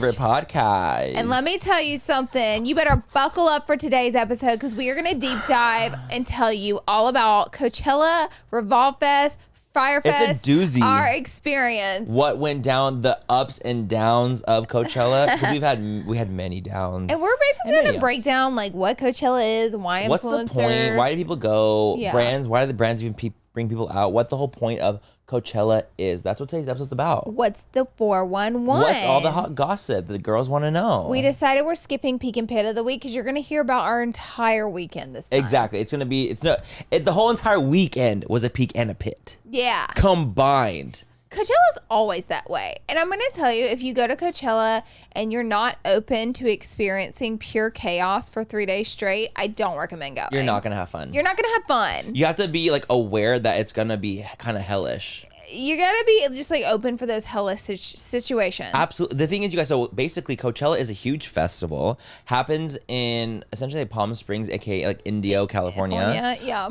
favorite podcast. And let me tell you something. You better buckle up for today's episode because we are going to deep dive and tell you all about Coachella, Revolve Fest, Fire Fest. It's a doozy. Our experience. What went down, the ups and downs of Coachella? Because we had many downs. And we're basically going to break down like what Coachella is, why what's influencers. What's the point? Why do people go? Yeah. Brands. Why do the brands even bring people out? What the whole point of Coachella is? That's what today's episode's about. What's the 411? What's all the hot gossip that the girls want to know? We decided we're skipping Peak and Pit of the Week because you're going to hear about our entire weekend this time. Exactly. It's going to be, the whole entire weekend was a peak and a pit. Yeah. Combined. Coachella's always that way. And I'm going to tell you, if you go to Coachella and you're not open to experiencing pure chaos for 3 days straight, I don't recommend going. You're not going to have fun. You're not going to have fun. You have to be like aware that it's going to be kind of hellish. You got to be just like open for those hellish situations. Absolutely. The thing is, you guys, so basically Coachella is a huge festival. Happens in essentially Palm Springs, aka like Indio, California. Yeah.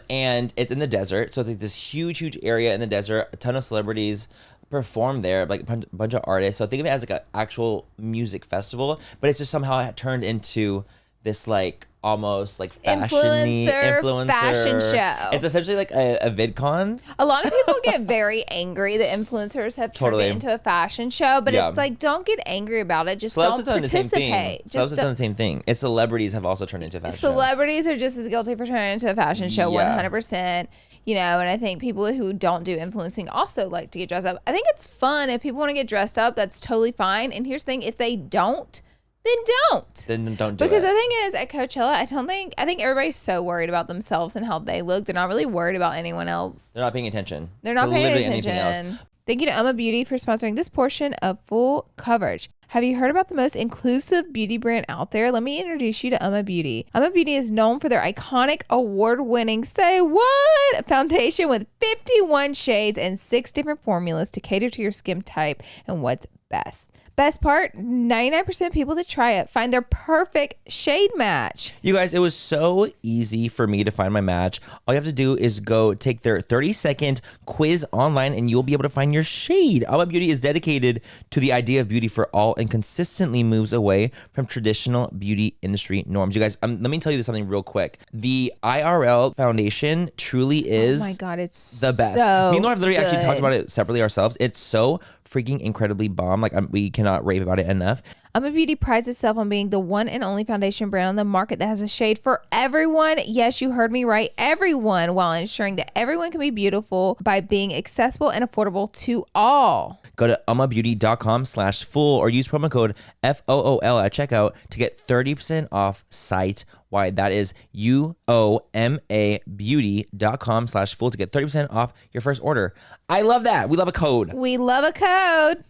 And it's in the desert. So it's like this huge area in the desert. A ton of celebrities perform there, like a bunch of artists. So think of it as like an actual music festival, but it's just somehow turned into this like almost like influencer fashion show. It's essentially like a VidCon. A lot of people get very angry that influencers have turned it into a fashion show, but it's like, don't get angry about it. Just don't participate. Celebs have done the same thing. It's celebrities have also turned into a fashion show. Celebrities are just as guilty for turning into a fashion show, 100%. You know, and I think people who don't do influencing also like to get dressed up. I think it's fun. If people want to get dressed up, that's totally fine. And here's the thing, if they don't, then don't. Then don't do it. Because the thing is, at Coachella, I think everybody's so worried about themselves and how they look. They're not really worried about anyone else. They're not paying attention. They're not paying attention. Thank you to Uma Beauty for sponsoring this portion of Full Coverage. Have you heard about the most inclusive beauty brand out there? Let me introduce you to Uma Beauty. Uma Beauty is known for their iconic award-winning Say What foundation with 51 shades and 6 different formulas to cater to your skin type and what's best. Best part, 99% of people that try it find their perfect shade match. You guys, it was so easy for me to find my match. All you have to do is go take their 30-second quiz online and you'll be able to find your shade. Alba Beauty is dedicated to the idea of beauty for all and consistently moves away from traditional beauty industry norms. You guys, let me tell you something real quick. The IRL foundation truly is oh my God, it's the best. So me and Laura have literally good. actually talked about it separately ourselves. It's so freaking incredibly bomb. Like we cannot rave about it enough. Uma Beauty prides itself on being the one and only foundation brand on the market that has a shade for everyone. Yes, you heard me right. Everyone, while ensuring that everyone can be beautiful by being accessible and affordable to all. Go to umabeauty.com/fool or use promo code FOOL at checkout to get 30% off site-wide. That is uomabeauty.com/fool to get 30% off your first order. I love that. We love a code. We love a code.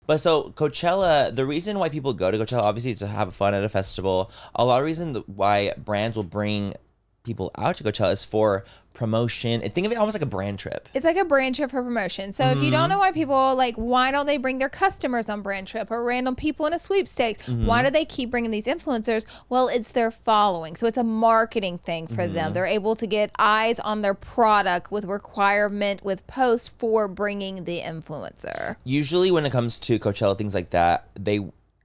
But so Coachella, the reason why people go to Coachella, obviously, is to have fun at a festival. A lot of reason why brands will bring people out to Coachella is for promotion. And think of it almost like a brand trip. It's like a brand trip for promotion. So if you don't know why people like, why don't they bring their customers on brand trip or random people in a sweepstakes? Why do they keep bringing these influencers? Well, it's their following. So it's a marketing thing for them. They're able to get eyes on their product with requirement with posts for bringing the influencer. Usually when it comes to Coachella, things like that,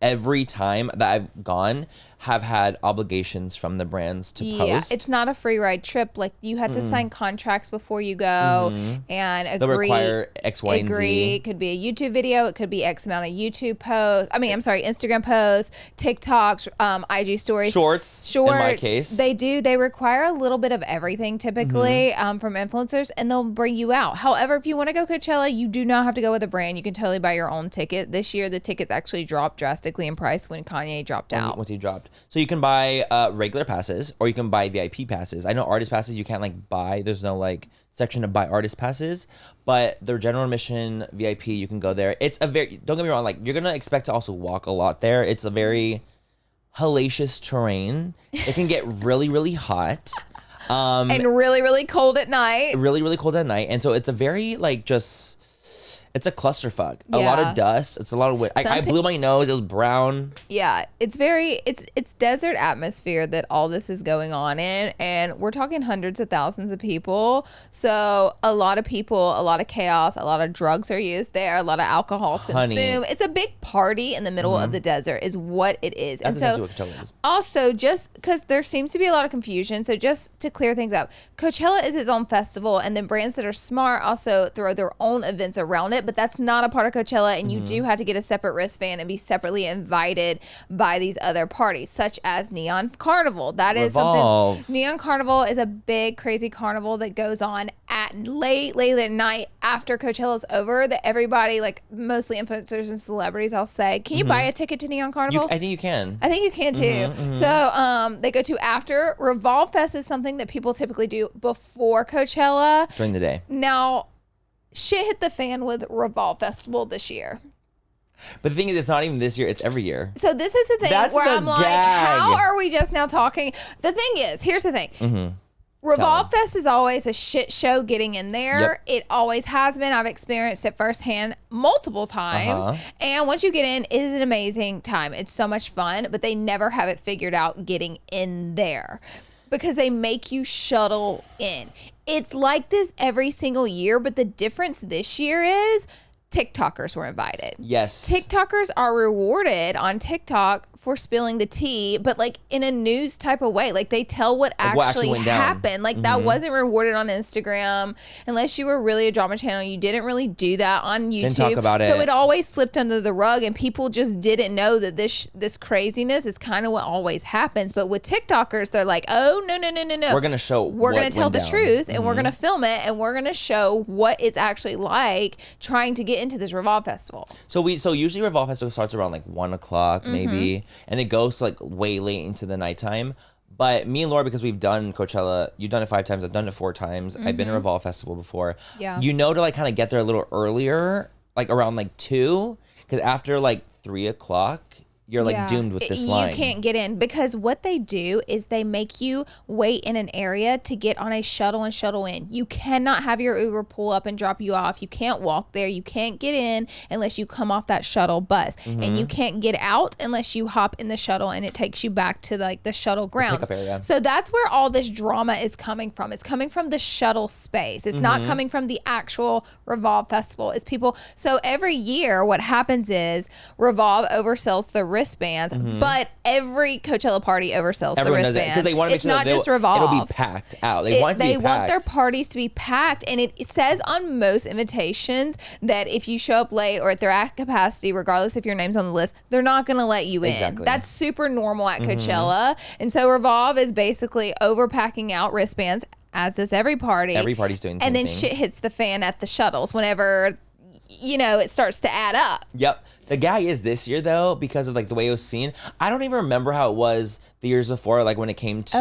every time that I've gone, have had obligations from the brands to post. Yeah, it's not a free ride trip. Like you had to sign contracts before you go and agree. They'll require X, Y, and Z. It could be a YouTube video. It could be X amount of YouTube posts. Instagram posts, TikToks, IG stories. Shorts, in my case. They require a little bit of everything typically from influencers, and they'll bring you out. However, if you want to go Coachella, you do not have to go with a brand. You can totally buy your own ticket. This year, the tickets actually dropped drastically in price when Kanye dropped out. Once he dropped. So you can buy regular passes or you can buy VIP passes. I know artist passes you can't like buy. There's no like section to buy artist passes, but the general admission VIP, you can go there. It's a very, don't get me wrong, like you're going to expect to also walk a lot there. It's a very hellacious terrain. It can get really, really hot. And really, really cold at night. Really, really cold at night. And so it's a very like It's a clusterfuck. A lot of dust. It's a lot of wind. I blew my nose. It was brown. Yeah, it's desert atmosphere that all this is going on in, and we're talking hundreds of thousands of people. So a lot of people, a lot of chaos, a lot of drugs are used there, a lot of alcohol is consumed. It's a big party in the middle of the desert is what it is. That's and so what Coachella is. Also, just because there seems to be a lot of confusion, so just to clear things up, Coachella is its own festival, and then brands that are smart also throw their own events around it, but that's not a part of Coachella, and you do have to get a separate wristband and be separately invited by these other parties, such as Neon Carnival. That is Revolve. something. Neon Carnival is a big, crazy carnival that goes on at late at night after Coachella's over, that everybody, like mostly influencers and celebrities, I'll say, can you buy a ticket to Neon Carnival? I think you can. I think you can too. So they go to after. Revolve Fest is something that people typically do before Coachella. During the day. Now, shit hit the fan with Revolve Festival this year. But the thing is, it's not even this year. It's every year. So this is the thing where I'm like, how are we just now talking? The thing is, here's the thing. Revolve Fest is always a shit show getting in there. It always has been. I've experienced it firsthand multiple times. And once you get in, it is an amazing time. It's so much fun, but they never have it figured out getting in there because they make you shuttle in. It's like this every single year, but the difference this year is TikTokers were invited. Yes. TikTokers are rewarded on TikTok for spilling the tea, but like in a news type of way. Like they tell what actually happened. Like that wasn't rewarded on Instagram unless you were really a drama channel. You didn't really do that on YouTube. Didn't talk about it. So it always slipped under the rug, and people just didn't know that this craziness is kind of what always happens. But with TikTokers, they're like, oh no. We're gonna show. We're gonna tell the truth, and we're gonna film it, and we're gonna show what it's actually like trying to get into this Revolve Festival. So usually Revolve Festival starts around like 1:00 maybe. And it goes to like way late into the nighttime. But me and Laura, because we've done Coachella, you've done it 5 times, I've done it 4 times. I've been to Revolve Festival before. Yeah. You know, to like kind of get there a little earlier, like around like 2, because after like 3:00, you're like doomed with this line. You can't get in because what they do is they make you wait in an area to get on a shuttle and shuttle in. You cannot have your Uber pull up and drop you off. You can't walk there. You can't get in unless you come off that shuttle bus. And you can't get out unless you hop in the shuttle and it takes you back to like the shuttle grounds. Pickup area. So that's where all this drama is coming from. It's coming from the shuttle space. It's not coming from the actual Revolve Festival. It's people. So every year what happens is Revolve oversells the wristbands, but every Coachella party oversells the wristbands because they want to make it's sure not that just Revolve. It'll be packed out. They want their parties to be packed, and it says on most invitations that if you show up late or if they're at capacity, regardless if your name's on the list, they're not going to let you in. That's super normal at Coachella, and so Revolve is basically overpacking out wristbands, as does every party. Every party's doing the same and then thing. shit hits the fan at the shuttles whenever it starts to add up. Yep. The guy is this year though, because of like the way it was seen. I don't even remember how it was the years before, like when it came to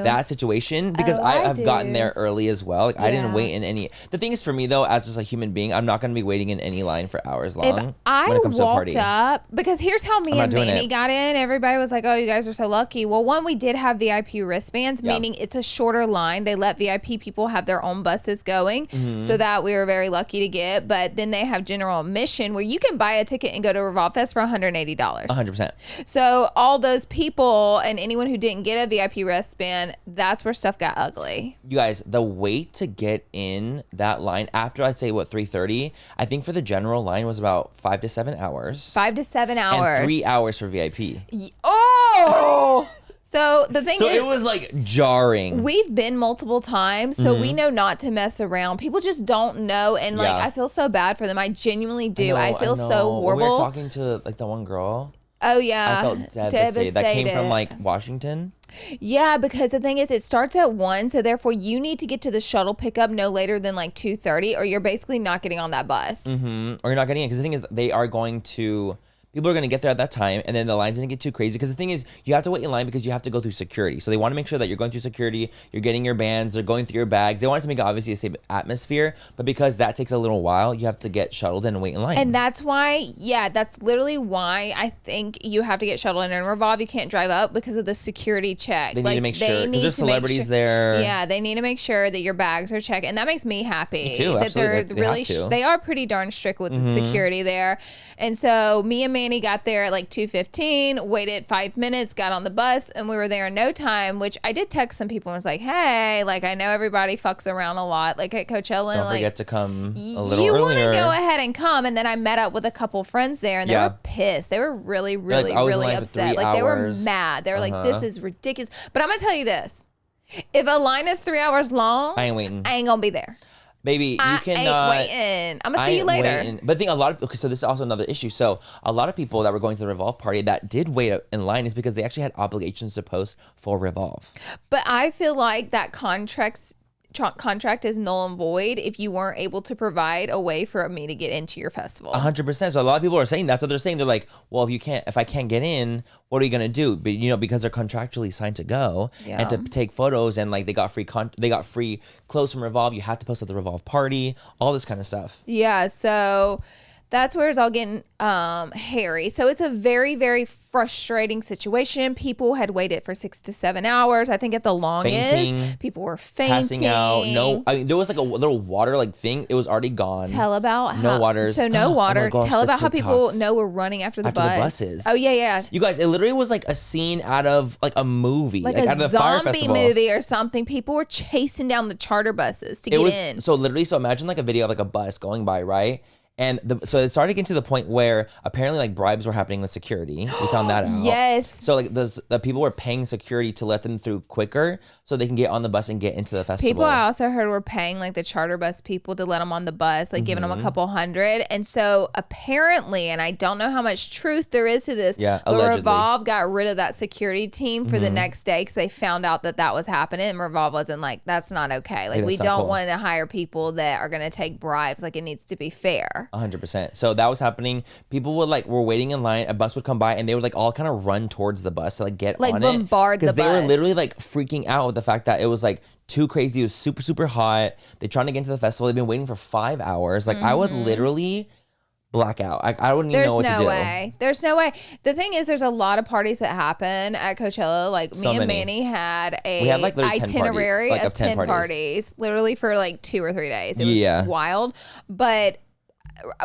that situation, because I have gotten there early as well. Like I didn't wait in any. The thing is, for me though, as just a human being, I'm not going to be waiting in any line for hours long. If I when it comes walked to a party. up, because here's how me and Manny got in. Everybody was like, "Oh, you guys are so lucky." Well, one, we did have VIP wristbands, meaning it's a shorter line. They let VIP people have their own buses going, so that we were very lucky to get. But then they have general admission, where you can buy a ticket and go to Revolve Fest for $180. 100%. So all those people and anyone who didn't get a VIP wristband, that's where stuff got ugly. You guys, the wait to get in that line after I'd say 3:30, I think for the general line was about 5 to 7 hours. 5 to 7 hours. And 3 hours for VIP. Oh! So the thing is, it was like jarring. We've been multiple times, so we know not to mess around. People just don't know, and like I feel so bad for them. I genuinely do. I feel so horrible. When we were talking to like the one girl. Oh yeah, I felt devastated. That came from like Washington. Yeah, because the thing is, it starts at 1, so therefore you need to get to the shuttle pickup no later than like 2:30, or you're basically not getting on that bus. Or you're not getting in, because the thing is, they are going to people are going to get there at that time, and then the lines didn't get too crazy. Because the thing is, you have to wait in line because you have to go through security. So they want to make sure that you're going through security, you're getting your bands, they're going through your bags. They want it to make it obviously a safe atmosphere, but because that takes a little while, you have to get shuttled in and wait in line. And that's why, that's literally why I think you have to get shuttled in. In Revolve, you can't drive up because of the security check. They need to make sure, because there's celebrities there. Yeah, they need to make sure that your bags are checked, and that makes me happy. Me too, absolutely. They are pretty darn strict with the security there. And so me and Manny got there at like 2:15, waited 5 minutes, got on the bus, and we were there in no time, which I did text some people and was like, hey, like, I know everybody fucks around a lot, like at Coachella. Don't forget to come a little earlier. You want to go ahead and come. And then I met up with a couple friends there, and they were pissed. They were really, really, really upset. Like, they were mad. They were like, this is ridiculous. But I'm going to tell you this. If a line is 3 hours long, I ain't waiting. I ain't going to be there. Baby, you cannot. I ain't waiting. I'm going to see you later. Waiting. But I think so this is also another issue. So a lot of people that were going to the Revolve party that did wait in line is because they actually had obligations to post for Revolve. But I feel like that contract is null and void if you weren't able to provide a way for me to get into your festival. 100%. So a lot of people are saying that's what they're saying. They're like, well, if I can't get in, what are you gonna do? But because they're contractually signed to go and to take photos, and like they got free clothes from Revolve. You have to post at the Revolve party, all this kind of stuff. Yeah. So that's where it's all getting hairy. So it's a very, very frustrating situation. People had waited for 6 to 7 hours. I think at the longest, fainting, people were fainting. Passing out. No, I mean, there was like a little water like thing. It was already gone. Tell about no waters. So no water. Oh my gosh, Tell about how TikToks. people were running after the buses. Oh, yeah. You guys, it literally was like a scene out of like a movie. Like out a of the Fire zombie Festival. movie or something. People were chasing down the charter buses to get in. So imagine like a video of like a bus going by, right? And so it started getting to the point where apparently like bribes were happening with security. We found that out. Yes. So like the people were paying security to let them through quicker so they can get on the bus and get into the festival. People I also heard were paying like the charter bus people to let them on the bus, like giving them a couple hundred. And so apparently, and I don't know how much truth there is to this, but allegedly. Revolve got rid of that security team for the next day because they found out that was happening. And Revolve wasn't like, that's not okay. Like, we don't want to hire people that are going to take bribes. Like, it needs to be fair. 100%. So that was happening. People were waiting in line. A bus would come by and they would like all kind of run towards the bus to like get on it. Like bombard the bus. Because they were literally like freaking out with the fact that it was like too crazy. It was super, super hot. They're trying to get into the festival. They've been waiting for 5 hours. Like I would literally black out. I wouldn't even know what to do. There's no way. The thing is, there's a lot of parties that happen at Coachella. Like me and Manny had like itinerary of 10 parties, literally for like 2 or 3 days. It was wild. But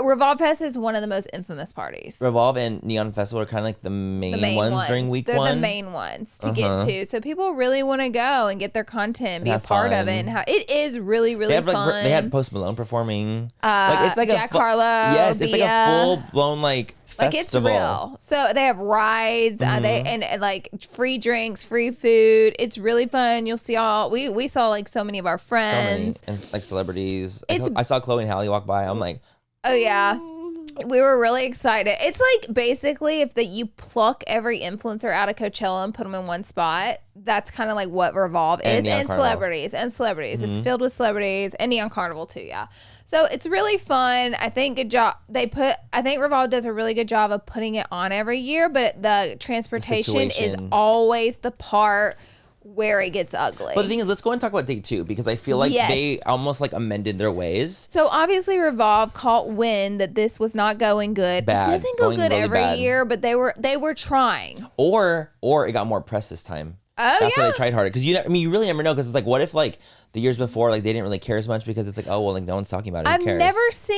Revolve Fest is one of the most infamous parties. Revolve and Neon Festival are kind of like the main ones during week one. They're the main ones to get to. So people really want to go and get their content, be a part of it. And it is really, really fun. They had Post Malone performing. It's like Jack Harlow. Yes, it's like a full blown like festival. Like it's real. So they have rides, and like free drinks, free food. It's really fun. You'll see we saw like so many of our friends and like celebrities. I saw Chloe and Halle walk by. I'm like, oh yeah. We were really excited. It's like basically if you pluck every influencer out of Coachella and put them in one spot, that's kind of like what Revolve is. And celebrities. It's filled with celebrities, and Neon Carnival too, yeah. So it's really fun. I think good job. I think Revolve does a really good job of putting it on every year, but the transportation is always the part where it gets ugly. But the thing is, let's go and talk about day 2, because I feel like they almost like amended their ways. So obviously Revolve caught wind that this was not going good. Bad. It doesn't go good really every year, but they were trying. Or it got more press this time. Oh, That's why they tried harder. Because you really never know. Because it's like, what if like the years before, like they didn't really care as much because it's like, oh well, like no one's talking about it. Who cares?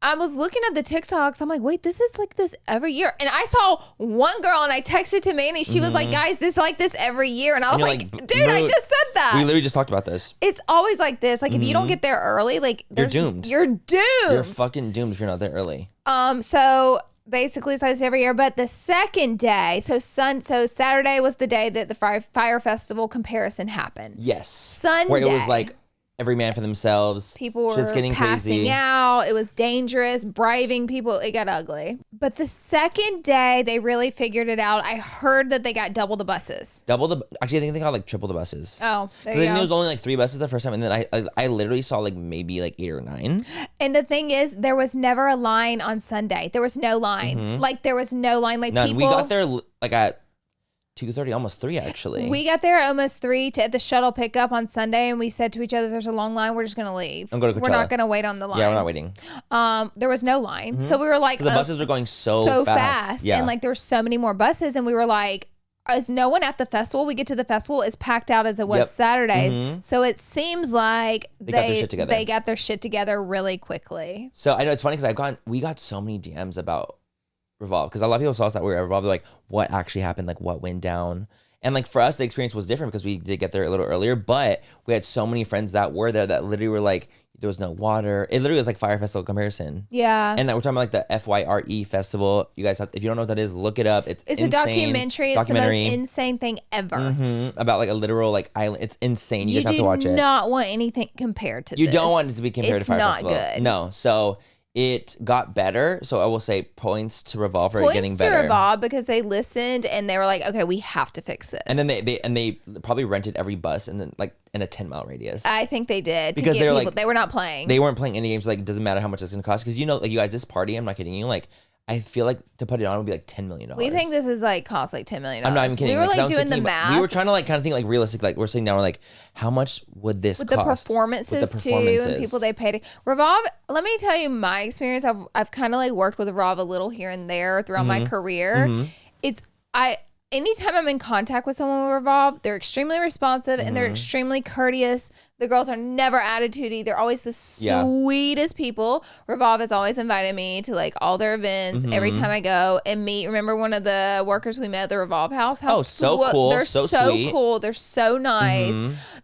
I was looking at the TikToks. I'm like, wait, this is like this every year. And I saw one girl and I texted to Manny. She was like, guys, this like this every year. And I was like, dude, I just said that. We literally just talked about this. It's always like this. Like if you don't get there early, like you're doomed. You're doomed. You're fucking doomed if you're not there early. So basically it's like this every year. But the second day, so Saturday was the day that the Fire Festival comparison happened. Yes. Sunday. Where it was like every man for themselves. People were Shit's getting passing crazy. out. It was dangerous, bribing people. It got ugly. But the second day, they really figured it out. I heard that they got double the buses. Actually, I think they got like triple the buses. Oh, there I you think go. there was only like 3 buses the first time, and then I literally saw like maybe like 8 or 9. And the thing is, there was never a line on Sunday. There was no line. Like, there was no line. Like, None. people. We got there like at 2:30, almost 3 actually. We got there at almost 3 at the shuttle pickup on Sunday, and we said to each other, "There's a long line. We're just gonna leave. I'm going to We're Coachella. not gonna wait on the line." Yeah, we're not waiting. There was no line, so we were like, The buses were going so fast. Yeah. and like there were so many more buses, and we were like, "Is no one at the festival?" We get to the festival, it's packed out as it was Saturday, so it seems like They got their shit together. They got their shit together really quickly. So I know it's funny because we got so many DMs about Revolve because a lot of people saw us that we were at Revolve. They're like, what actually happened? Like, what went down? And like for us, the experience was different because we did get there a little earlier, but we had so many friends that were there that literally were like, there was no water. It literally was like Fire Festival comparison. Yeah. And we're talking about like the FYRE festival. You guys have, if you don't know what that is, look it up. It's It's insane. a documentary. It's the most insane thing ever. About like a literal like island. It's insane. You guys have to watch You it. do not want anything compared to You this. don't want it to be compared to Fire Festival. It's not good. No. So it got better. So I will say points to Revolve for it getting Points to better. Revolve because they listened and they were like, okay, we have to fix this. And then they probably rented every bus and then like in a 10-mile radius. I think they did Because to get they were people. like- They were not playing. They weren't playing any games. Like it doesn't matter how much it's gonna cost because you know like you guys this party. I'm not kidding you. Like I feel like to put it on would be like $10 million. We think this is like cost like $10 million. I'm not even kidding. We were like I was doing the thinking math. We were trying to like kind of think like realistic. Like we're sitting down. We're like, how much would this with cost? the performances too and people they paid. Revolve, let me tell you my experience. I've kind of like worked with Revolve a little here and there throughout my career. Anytime I'm in contact with someone with Revolve, they're extremely responsive and they're extremely courteous. The girls are never attitudey. They're always the sweetest people. Revolve has always invited me to like all their events every time I go and meet. Remember one of the workers we met at the Revolve house? Oh, so cool. They're so so sweet. cool. They're so nice.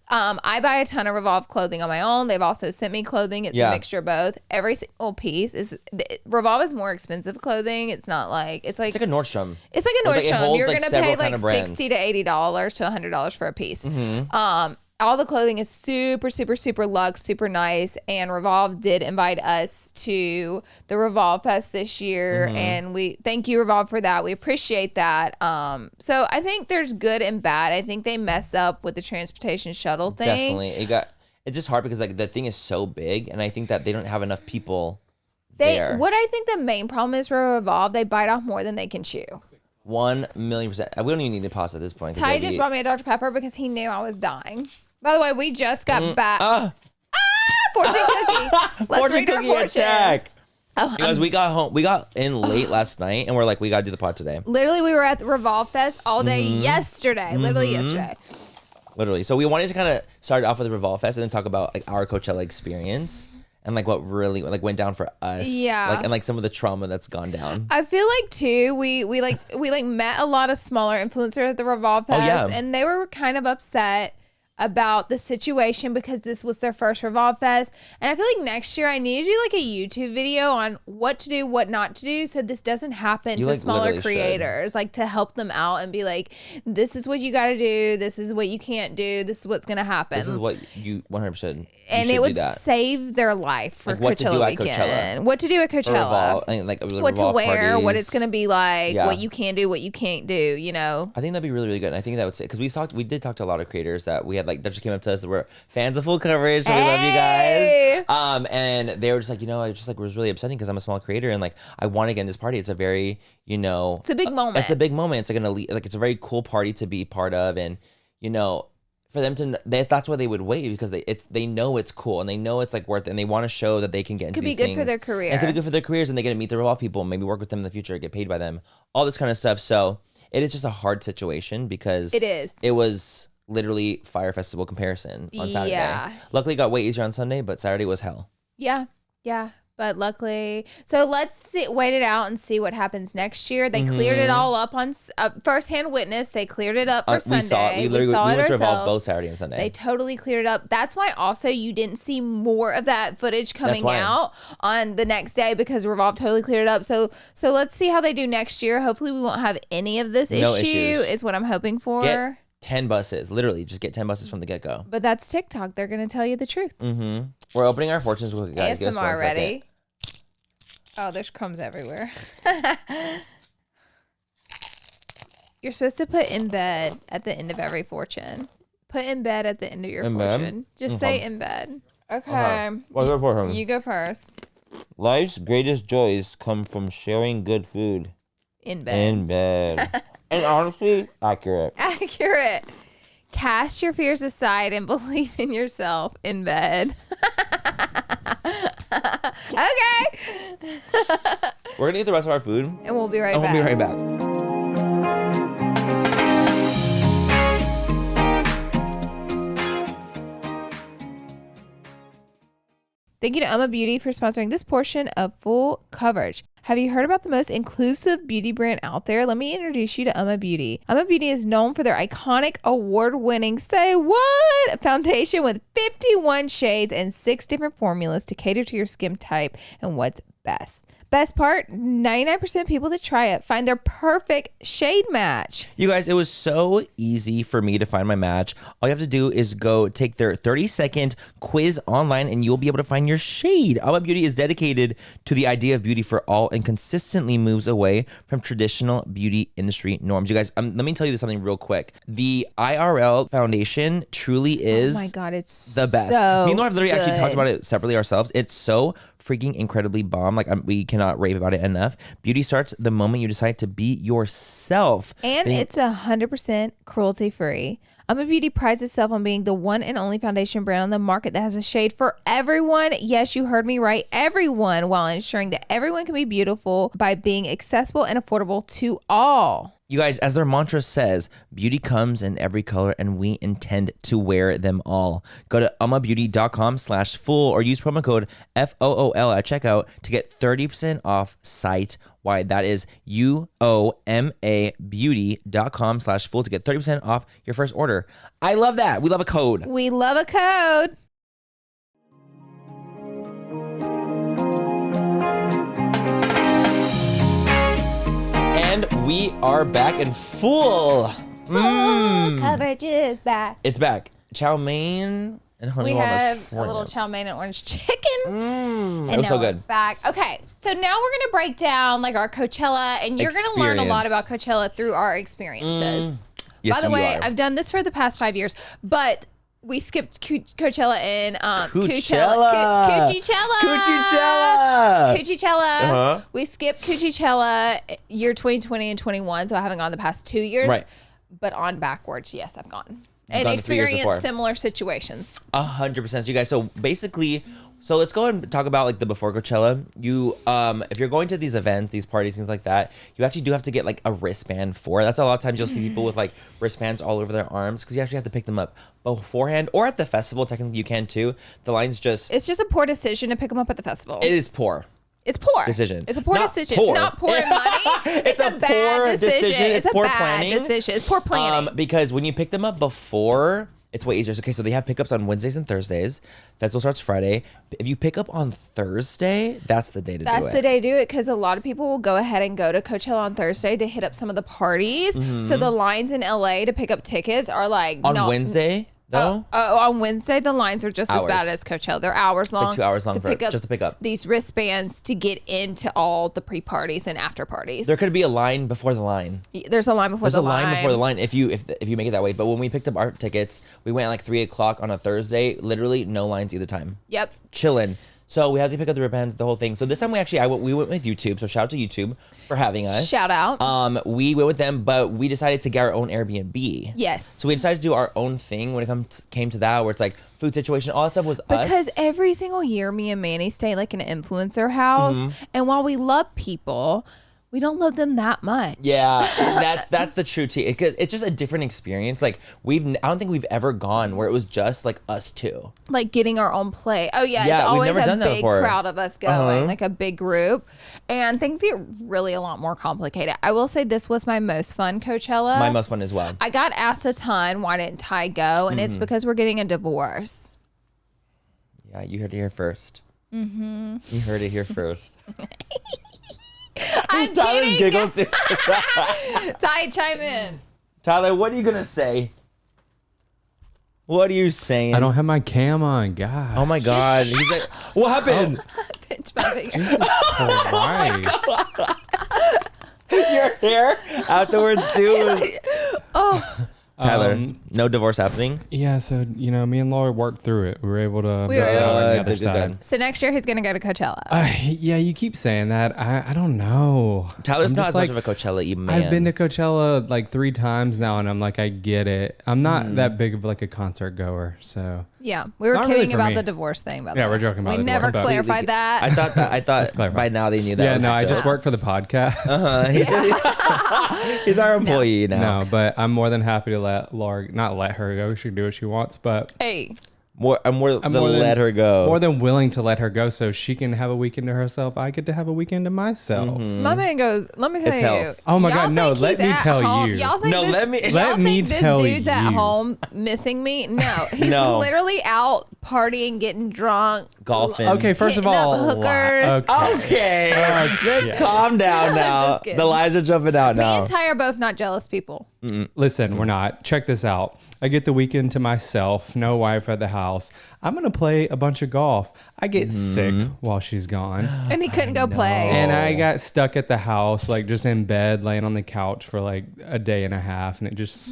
I buy a ton of Revolve clothing on my own. They've also sent me clothing. It's a mixture of both. Every single piece is Revolve is more expensive clothing. It's not like it's like a Nordstrom. It's like a Like, it Nordstrom. holds, You're like, gonna several pay kind like of brands. $60 to $80 to $100 for a piece. All the clothing is super, super, super luxe, super nice. And Revolve did invite us to the Revolve Fest this year. And we thank you, Revolve, for that. We appreciate that. So I think there's good and bad. I think they mess up with the transportation shuttle thing. Definitely. It's just hard because like the thing is so big and I think that they don't have enough people there. What I think the main problem is for Revolve, they bite off more than they can chew. 1,000,000%. We don't even need to pause at this point. Ty just brought me a Dr. Pepper because he knew I was dying. By the way, we just got back. Fortune cookie. Let's read our fortunes. Oh, guys, we got home. We got in late last night, and we're like, we gotta do the pod today. Literally, we were at the Revolve Fest all day yesterday. Literally yesterday. Literally. So we wanted to kind of start off with the Revolve Fest and then talk about like our Coachella experience and like what really like went down for us. Yeah. Like and like some of the trauma that's gone down. I feel like too, we met a lot of smaller influencers at the Revolve Fest, and they were kind of upset about the situation because this was their first Revolve Fest. And I feel like next year I need to do like a YouTube video on what to do, what not to do, so this doesn't happen to like, smaller creators, like to help them out and be like, this is what you got to do, this is what you can't do, this is what's gonna happen. This is what you 100%. And it would save their life for like what Coachella to do at weekend. Coachella. What to do at Coachella. Revolve, and like what to wear, parties. what it's going to be like, what you can do, what you can't do, you know? I think that'd be really, really good. And I think that would say, because we did talk to a lot of creators that we had like, that just came up to us that were fans of full coverage. So we love you guys. And they were just like, I just like, was really upsetting because I'm a small creator and like, I want to get in this party. It's a very, it's a big moment. It's a big moment. It's like an elite, like it's a very cool party to be part of. And, for them to, that's why they would wait because they know it's cool and they know it's like worth it and they want to show that they can get into these things. Could be good for their career. It could be good for their careers and they get to meet the Revolve people and maybe work with them in the future, get paid by them, all this kind of stuff. So it is just a hard situation because it was literally Fire Festival comparison on Saturday. Yeah. Luckily it got way easier on Sunday, but Saturday was hell. Yeah. Yeah. But luckily, so let's wait it out and see what happens next year. They cleared it all up on firsthand witness. They cleared it up for Sunday. We saw it went to ourselves. Revolve both Saturday and Sunday. They totally cleared it up. That's why also you didn't see more of that footage coming out on the next day because Revolve totally cleared it up. So let's see how they do next year. Hopefully we won't have any of this issue issues. is what I'm hoping for. 10 buses. Literally, just get 10 buses from the get-go. But that's TikTok. They're going to tell you the truth. Mm-hmm. We're opening our fortunes. Guys, give us 1 ready? second. Oh, there's crumbs everywhere. You're supposed to put in bed at the end of every fortune. Put in bed at the end of your fortune. Just say in bed. Okay. What's your fortune? You go first. Life's greatest joys come from sharing good food. In bed. In bed. And honestly, accurate. Accurate. Cast your fears aside and believe in yourself in bed. Okay. We're gonna eat the rest of our food. And we'll be right back. We'll be right back. Thank you to Beauty for sponsoring this portion of Full Coverage. Have you heard about the most inclusive beauty brand out there? Let me introduce you to Beauty. Beauty is known for their iconic award-winning Say What foundation with 51 shades and 6 different formulas to cater to your skin type and what's best. Best part, 99% of people that try it find their perfect shade match. You guys, it was so easy for me to find my match. All you have to do is go take their 30-second quiz online and you'll be able to find your shade. Beauty is dedicated to the idea of beauty for all and consistently moves away from traditional beauty industry norms. You guys, let me tell you something real quick. The IRL foundation truly is oh my God, it's the best. So me and Laura have literally good. actually talked about it separately ourselves. It's so freaking incredibly bomb. Like we cannot rave about it enough. Beauty starts the moment you decide to be yourself. And it's 100% cruelty free. Beauty prides itself on being the one and only foundation brand on the market that has a shade for everyone. Yes, you heard me right. Everyone, while ensuring that everyone can be beautiful by being accessible and affordable to all. You guys, as their mantra says, beauty comes in every color and we intend to wear them all. Go to umabeauty.com/full or use promo code FOOL at checkout to get 30% off site-wide. That is uomabeauty.com/full to get 30% off your first order. I love that. We love a code. We love a code. And we are back in full. Full coverage is back. It's back. Chow mein and honey We walnuts. have a little chow mein and orange chicken. It was so good. Back. Okay, so now we're gonna break down like our Coachella, and you're gonna learn a lot about Coachella through our experiences. Yes, By the way, are. I've done this for the past 5 years, but we skipped Coachella in Coachella. Coachella. We skipped Coachella year 2020 and 21, so I haven't gone the past 2 years. Right. But on backwards, yes, I've gone. You've And gone 3 years before. experienced similar situations. 100%. You guys, so basically, so let's go and talk about like the before Coachella. You, if you're going to these events, these parties, things like that, you actually do have to get like a wristband for it. That's a lot of times you'll see people with like wristbands all over their arms because you actually have to pick them up beforehand or at the festival. Technically, you can too. The line's just. It's just a poor decision to pick them up at the festival. It is poor. It's poor. Decision. It's a poor Not decision. poor. Not poor in money. It's a bad poor decision. It's a poor bad planning. decision. It's poor planning. Because when you pick them up before, it's way easier. Okay, so they have pickups on Wednesdays and Thursdays. Festival starts Friday. If you pick up on Thursday, that's the day to do it. That's the day to do it because a lot of people will go ahead and go to Coachella on Thursday to hit up some of the parties. So the lines in LA to pick up tickets are like on Wednesday. Though? On Wednesday, the lines are just as bad as Coachella. They're hours long. It's like 2 hours long just to pick up these wristbands to get into all the pre-parties and after parties. There could be a line before the line. There's a line before the line. There's a line before the line if you make it that way. But when we picked up our tickets, we went at like 3 o'clock on a Thursday. Literally no lines either time. Yep. Chilling. So we had to pick up the wristbands, the whole thing. So this time we went with YouTube. So shout out to YouTube for having us. Shout out. We went with them, but we decided to get our own Airbnb. Yes. So we decided to do our own thing when it came to that, where it's like food situation, all that stuff was us. Because every single year, me and Manny stay like in an influencer house, and while we love people, we don't love them that much. Yeah, that's the true tea. It's just a different experience. Like I don't think we've ever gone where it was just like us two. Like getting our own play. Oh yeah, it's always a big crowd of us going, like a big group, and things get really a lot more complicated. I will say this was my most fun Coachella. My most fun as well. I got asked a ton, why didn't Ty go? And it's because we're getting a divorce. Yeah, you heard it here first. You heard it here first. I'm Tyler's kidding. giggled too. Ty, chime in. Tyler, what are you gonna say? What are you saying? I don't have my cam on, God. Oh my God. He's like, what happened? Pinch my finger. Christ. Your hair afterwards too. Oh, Tyler, no divorce happening? Yeah, so, me and Laura worked through it. We were able to We were able to get on the Good, other good, side. good. so next year he's gonna go to Coachella. Yeah, you keep saying that. I don't know. Tyler's I'm not just as much of a Coachella man. I've been to Coachella like 3 times now, and I'm like, I get it. I'm not that big of like a concert goer, so. Yeah, we were Not really kidding for about me. the divorce thing. By the Yeah, way. we're joking about We the never divorce. clarified that. I thought clarify. by now they knew that. Yeah, was no, a I joke. just work for the podcast. He's our employee now. No, but I'm more than happy to let Laura, not let her go. She can do what she wants, but Hey, I'm more than let her go. more than willing to let her go so she can have a weekend to herself. I get to have a weekend to myself. my man goes. Let me tell It's you. health. Oh my y'all God, no, think let he's me at tell home- you. Y'all think No, this, let me- y'all let me think this tell dude's at you. home missing me? No, he's No. literally out partying, getting drunk, Golfing. Okay, first of Hitting up all, hookers. Okay. Let's Yeah. calm down now. Just kidding. The lies are jumping out Me now. and Ty are both not jealous people. Listen, we're not. Check this out. I get the weekend to myself, no wife at the house. I'm going to play a bunch of golf. I get sick while she's gone. And he couldn't go play. And I got stuck at the house, like just in bed, laying on the couch for like a day and a half. And it just,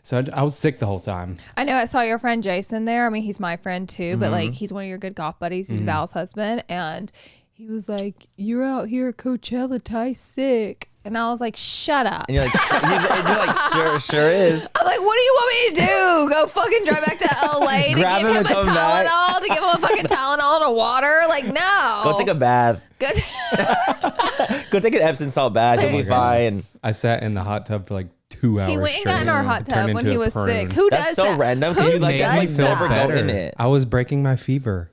so I was sick the whole time. I know I saw your friend Jason there. I mean, he's my friend too, but like he's one of your good golf buddies. He's Val's husband. And he was like, "You're out here at Coachella, Ty's sick." And I was like, "Shut up." And you're like, sure is. I'm like, "What do you want me to do? Go fucking drive back to LA to Grab give him him and a come back? Tylenol, to give him a fucking Tylenol and a water? Like, no. Go take a bath. Go take an Epsom salt bath. You'll be fine. I sat in the hot tub for like 2 hours. He went and got in straight. our hot It turned tub when into he a was prune. sick. Who That's does so that? random. Who Because you like does just like never that? go in it. I was breaking my fever.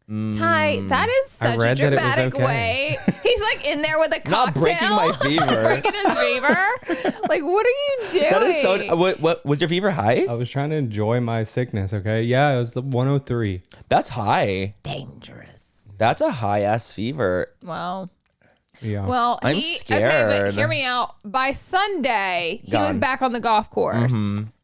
Ty, that is such a read that it was dramatic okay. way. He's like in there with a cocktail. Not breaking my fever. breaking his fever. Like, what are you doing? That is so. What was your fever high? I was trying to enjoy my sickness, okay? Yeah, it was the 103. That's high. dangerous. That's a high ass fever. Well, Yeah. well, I'm Okay, scared. but hear me out. By Sunday, he was Gone. back on the golf course.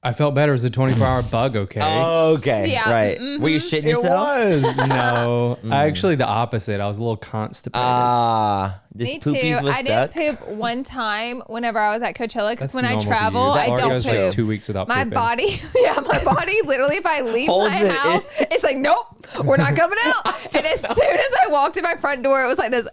I felt better. It was a 24-hour bug, okay? Okay. Yeah, Right. Were you shitting yourself? was. No. Actually, the opposite. I was a little constipated. This Me too. poopies was I stuck. didn't poop one time whenever I was at Coachella because That's when I normal for you. travel, That I Laura don't goes, like, poop. 2 weeks without My pooping. body, my body literally, if I leave Holds my it. house, it's like, nope, we're not coming out. And as soon as I walked in my front door, it was like this.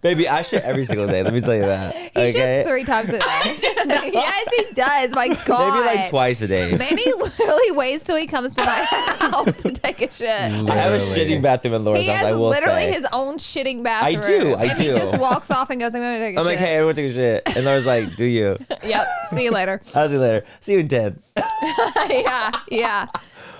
Baby, I shit every single day. Let me tell you that. He Okay. shits 3 times a day. Yes, he does. My God. Maybe like twice a day. Manny literally waits till he comes to my house to take a shit. I have a Literally. shitting bathroom in Laura's He house. I has will literally say. his own shitting bathroom. I And he do. just walks off and goes, I'm going to take a I'm shit. like, hey, everyone take a shit. And Laura's like, do you? Yep. See you later. I'll see you later. See you in 10. Yeah.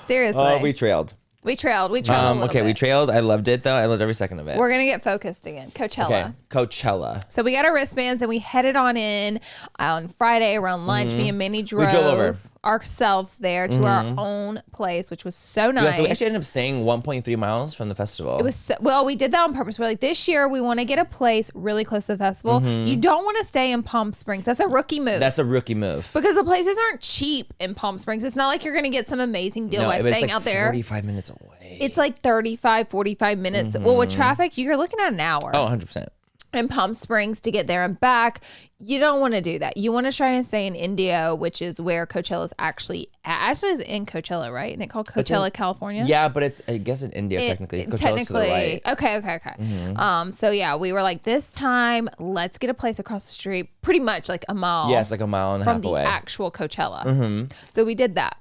Seriously. Oh, we trailed. We trailed a little Okay, we bit. trailed. I loved it though. I loved every second of it. We're going to get focused again. Coachella. Okay, Coachella. So we got our wristbands and we headed on in on Friday around lunch. Me and Minnie drove over. ourselves there to our own place, which was so nice. Yeah, so we actually ended up staying 1.3 miles from the festival. It was so, well, we did that on purpose. We're like, this year we want to get a place really close to the festival. You don't want to stay in Palm Springs. That's a rookie move. That's a rookie move. because the places aren't cheap in Palm Springs. It's not like you're going to get some amazing deal by it's staying like out there. 45 minutes away. It's like 35, 45 minutes. Well, with traffic, you're looking at an hour. Oh, 100%. In Palm Springs to get there and back. You don't want to do that. You want to try and stay in Indio, which is where Coachella is actually is in Coachella, right? Isn't it called Coachella, California? Yeah, but it's, I guess in India, technically. Coachella's to the right. Okay. So yeah, we were like, this time, let's get a place across the street, pretty much like a mile. Yeah, it's like a mile and a from half the away. actual Coachella. So we did that.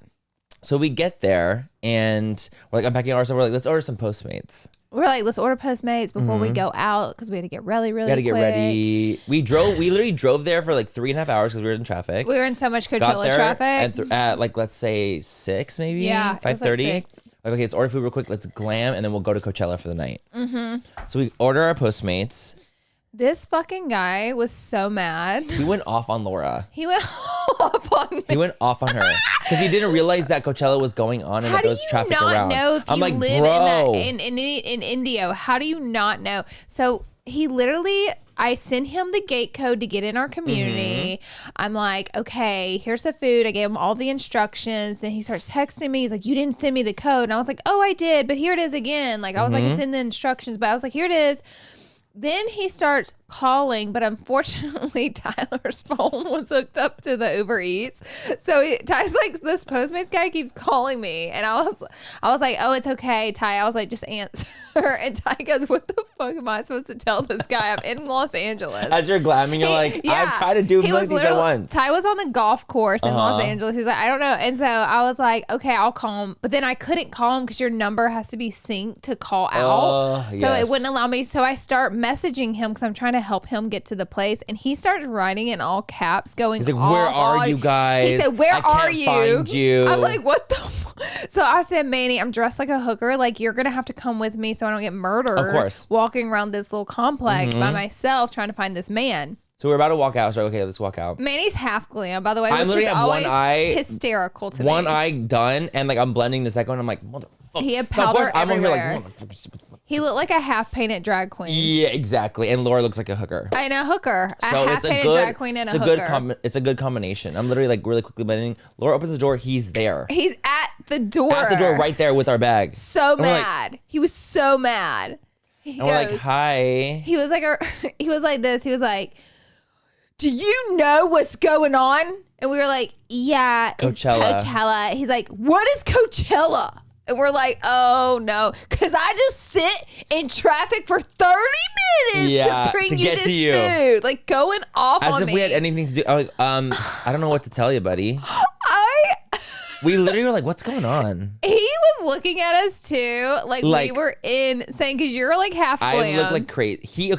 So we get there and we're like unpacking our stuff. We're like, let's order some Postmates. We're like, let's order Postmates before we go out because we had to get really We had to get quick. ready. We literally drove there for like 3.5 hours because we were in traffic. We were in so much Got Coachella there traffic. and at like, let's say 6 maybe? Yeah, it was like 5:30. 6. Like, okay, let's order food real quick. Let's glam and then we'll go to Coachella for the night. So we order our Postmates. This fucking guy was so mad. He went off on Laura. He went off on me. He went off on her because he didn't realize that Coachella was going on and How that do there was you traffic not around. know if I'm you like, live bro. in Indio? How do you not know? So he literally, I send him the gate code to get in our community. I'm like, okay, here's the food. I gave him all the instructions. Then he starts texting me. He's like, you didn't send me the code. And I was like, oh, I did, but here it is again. Like I was like, it's in the instructions, but I was like, here it is. Then he starts calling, but unfortunately Tyler's phone was hooked up to the Uber Eats. So Ty's like, this Postmates guy keeps calling me. And I was like, oh, it's okay, Ty. I was like, just answer. And Ty goes, what the fuck am I supposed to tell this guy? I'm in Los Angeles. As you're glamming, you're like, I'm trying to do million things at once. Ty was on the golf course in Los Angeles. He's like, I don't know. And so I was like, okay, I'll call him. But then I couldn't call him because your number has to be synced to call out. So it wouldn't allow me. So I start messaging him because I'm trying to help him get to the place. And he starts writing in all caps going, he's like, where are you guys? He said, where are you? Find you. I'm like, what the So I said, Manny, I'm dressed like a hooker. Like, you're going to have to come with me so I don't get murdered. Of course. Walking around this little complex by myself trying to find this man. So we're about to walk out. So okay, let's walk out. Manny's half glam, by the way, I which literally is have always one eye, hysterical to me. One eye done, and like I'm blending the second one. I'm like, motherfucker. He had powder so I'm over here everywhere. He looked like a half painted drag queen. Yeah, exactly. And Laura looks like a hooker. I know, hooker. So a half painted drag queen and a hooker. It's a good combination. I'm literally like really quickly blending. Laura opens the door. He's there. He's at the door. At the door, right there with our bags. So mad. He was so mad. We're like, hi. He was like, he was like this. He was like, do you know what's going on? And we were like, yeah, Coachella. It's Coachella. He's like, what is Coachella? And we're like, oh no, because I just sit in traffic for 30 minutes to bring you this food. Like going off on me. As if we had anything to do. I'm like, I don't know what to tell you, buddy. We literally were like, what's going on? He was looking at us too, like we were insane because you're like half glam. I look like crazy.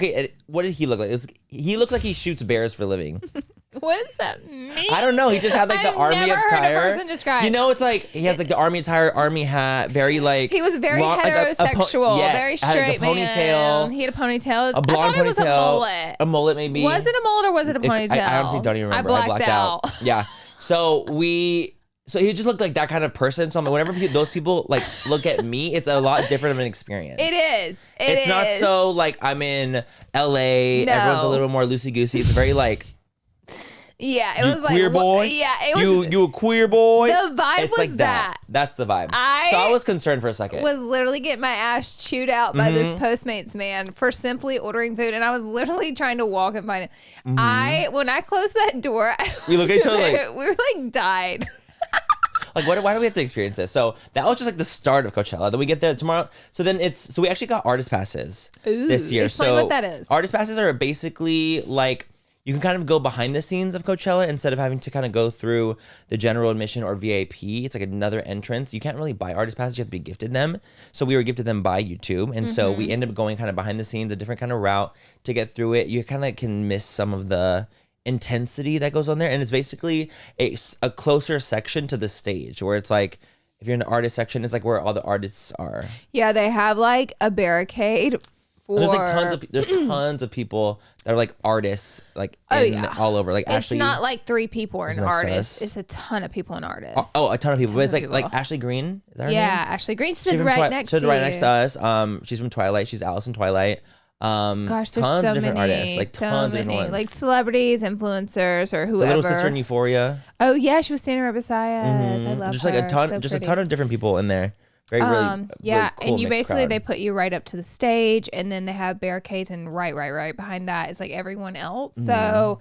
What did he look like? He looks like he shoots bears for a living. What does that mean? I don't know. He just had like the army attire. I've never heard a person describe. You know, it's like he has like the army attire, army hat, very like. He was very heterosexual, very straight man. Ponytail. He had a ponytail. A blonde I thought ponytail. It was a mullet. A mullet maybe. Was it a mullet or was it a ponytail? I honestly don't even remember. I blacked out. Yeah. So he just looked like that kind of person. So whenever those people like look at me, it's a lot different of an experience. It is. It's not so like I'm in LA. No. Everyone's a little more loosey goosey. It's very like. Yeah, it was like queer boy. Yeah, it was. You a queer boy. The vibe it's was like that. That's the vibe. So I was concerned for a second. Was literally getting my ass chewed out by this Postmates man for simply ordering food, and I was literally trying to walk and find it. When I closed that door, we look at each other like we were like died. Like, why do we have to experience this? So that was just like the start of Coachella. Then we get there tomorrow. So then we actually got artist passes this year. Explain what that is. Artist passes are basically like. You can kind of go behind the scenes of Coachella instead of having to kind of go through the general admission or VIP. It's like another entrance. You can't really buy artist passes. You have to be gifted them. So we were gifted them by YouTube. And so we end up going kind of behind the scenes, a different kind of route to get through it. You kind of can miss some of the intensity that goes on there. And it's basically a closer section to the stage where it's like, if you're in the artist section, it's like where all the artists are. Yeah, they have like a barricade. There's like tons of people that are like artists, like all over. Like Ashley, it's not like 3 people are an artist. It's a ton of people an artist. Oh, a ton of people. But it's like Ashley Green. Is that her name? Ashley Green stood right next to us. She's from Twilight. She's Alice in Twilight. Gosh, there's tons so of different many artists, like tons of different ones. Like celebrities, influencers, or whoever. The little sister in Euphoria. Oh yeah, she was standing right beside us. I love just her. Like a ton of different people in there. Really cool, and you basically crowd. They put you right up to the stage, and then they have barricades, and right behind that is like everyone else. So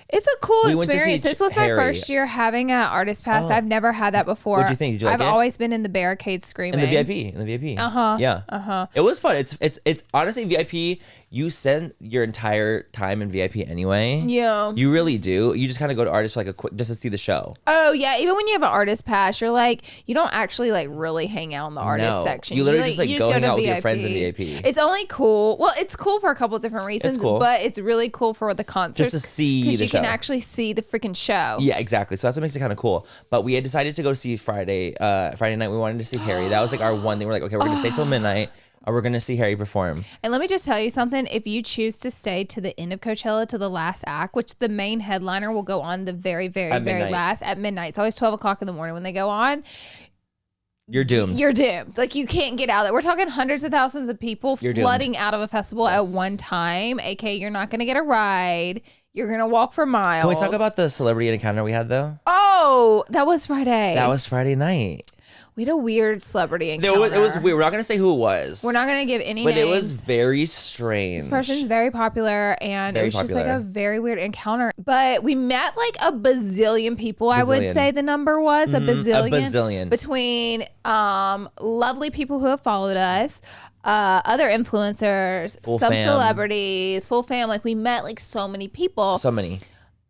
it's a cool experience. This was my first year having an artist pass. I've never had that before. What'd you think? Did you like I've always been in the barricade screaming. In the VIP. Yeah. It was fun. It's honestly VIP. You spend your entire time in VIP anyway. Yeah. You really do. You just kind of go to artists for like a quick, just to see the show. Oh yeah. Even when you have an artist pass, you're like, you don't actually like really hang out in the artist section. You literally just go hang out with your friends in VIP. It's only cool. Well, it's cool for a couple of different reasons, but it's really cool for the concerts. Just to see the show. Because you can actually see the freaking show. Yeah, exactly. So that's what makes it kind of cool. But we had decided to go see Friday night. We wanted to see Harry. That was like our one thing. We're like, okay, we're going to stay till midnight. We're going to see Harry perform. And let me just tell you something. If you choose to stay to the end of Coachella, to the last act, which the main headliner will go on the very, very, very last at midnight. It's always 12 o'clock in the morning when they go on. You're doomed. You're doomed. Like, you can't get out of it. We're talking hundreds of thousands of people flooding out of a festival at one time. AK, you're not going to get a ride. You're going to walk for miles. Can we talk about the celebrity encounter we had, though? Oh, that was Friday. That was Friday night. We had a weird celebrity encounter. It was weird. We're not going to say who it was. We're not going to give any but names. But it was very strange. This person's very popular, and very it was just popular. like a very weird encounter. But we met like a bazillion people, I would say the number was. A bazillion. A bazillion. Between lovely people who have followed us, other influencers, some celebrities, full fam. Like, we met like so many people. So many.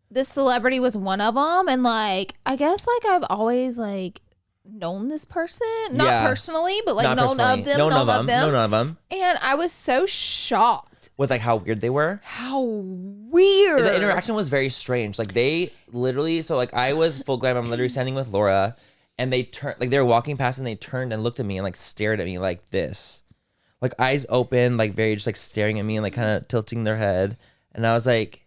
This celebrity was one of them, and like, I guess like I've always like known this person, not personally, but like known of them. Known of them. And I was so shocked with like how weird they were. How weird. The interaction was very strange. Like, they literally, so like I was full glam. I'm literally standing with Laura, and they turned, like they were walking past, and they turned and looked at me and like stared at me like this, like eyes open, like very just like staring at me and like kind of tilting their head. And I was like,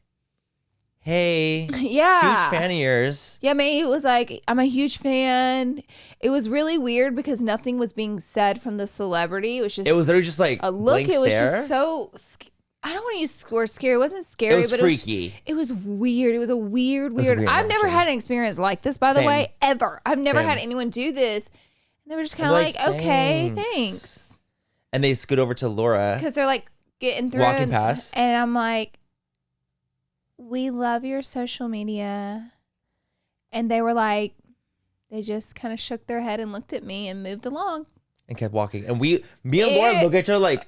hey, yeah, huge fan of yours. Yeah, May was like, I'm a huge fan. It was really weird because nothing was being said from the celebrity. It was literally just like a look. It was just so, I don't want to use the word scary. It wasn't scary, it was but freaky. It was weird. It was a weird. I've never had an experience like this, by the way, ever. I've never had anyone do this. And they were just kind of like, okay, thanks. And they scoot over to Laura. Because they're like getting through. Walking past. And I'm like, we love your social media. And they were like, they just kind of shook their head and looked at me and moved along. And kept walking. And me and Laura look at her like,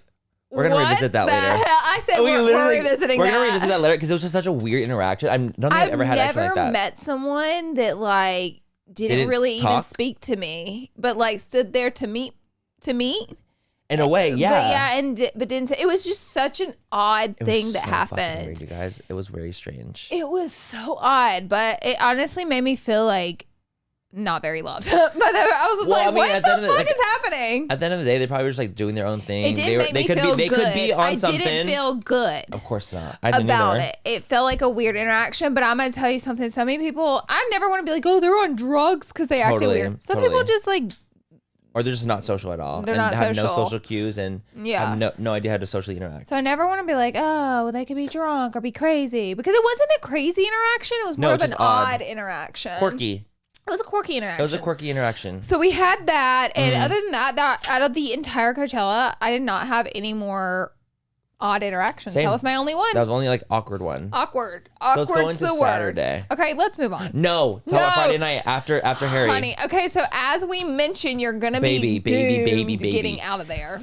we're going to revisit that later. I said we're revisiting that. We're going to revisit that later because it was just such a weird interaction. I don't think I've ever had action like that. I've never met someone that like didn't really even speak to me, but like stood there to meet. In a way, yeah. But didn't say. It was just such an odd thing that happened. Weird, you guys. It was very strange. It was so odd, but it honestly made me feel like not very loved. But I was just like, what the fuck is happening? At the end of the day, they probably were just like doing their own thing. It did make me feel good. They could be on something. I didn't feel good. Of course not. I didn't about either. it. It felt like a weird interaction, but I'm going to tell you something. So many people, I never want to be like, oh, they're on drugs because they acted weird. Some people just like, or they're just not social at all. They're not have social. No social cues and have no idea how to socially interact. So I never want to be like, oh, well, they could be drunk or be crazy. Because it wasn't a crazy interaction. It was more of an odd interaction. Quirky. It was a quirky interaction. It was a quirky interaction. So we had that. And other than that, out of the entire Coachella, I did not have any more odd interactions. Same. That was my only one. That was only like awkward one. Awkward. So let's go into Saturday. Okay, let's move on. No, tell about Friday night after Harry. Honey, okay, so as we mentioned, you're gonna be doomed getting out of there,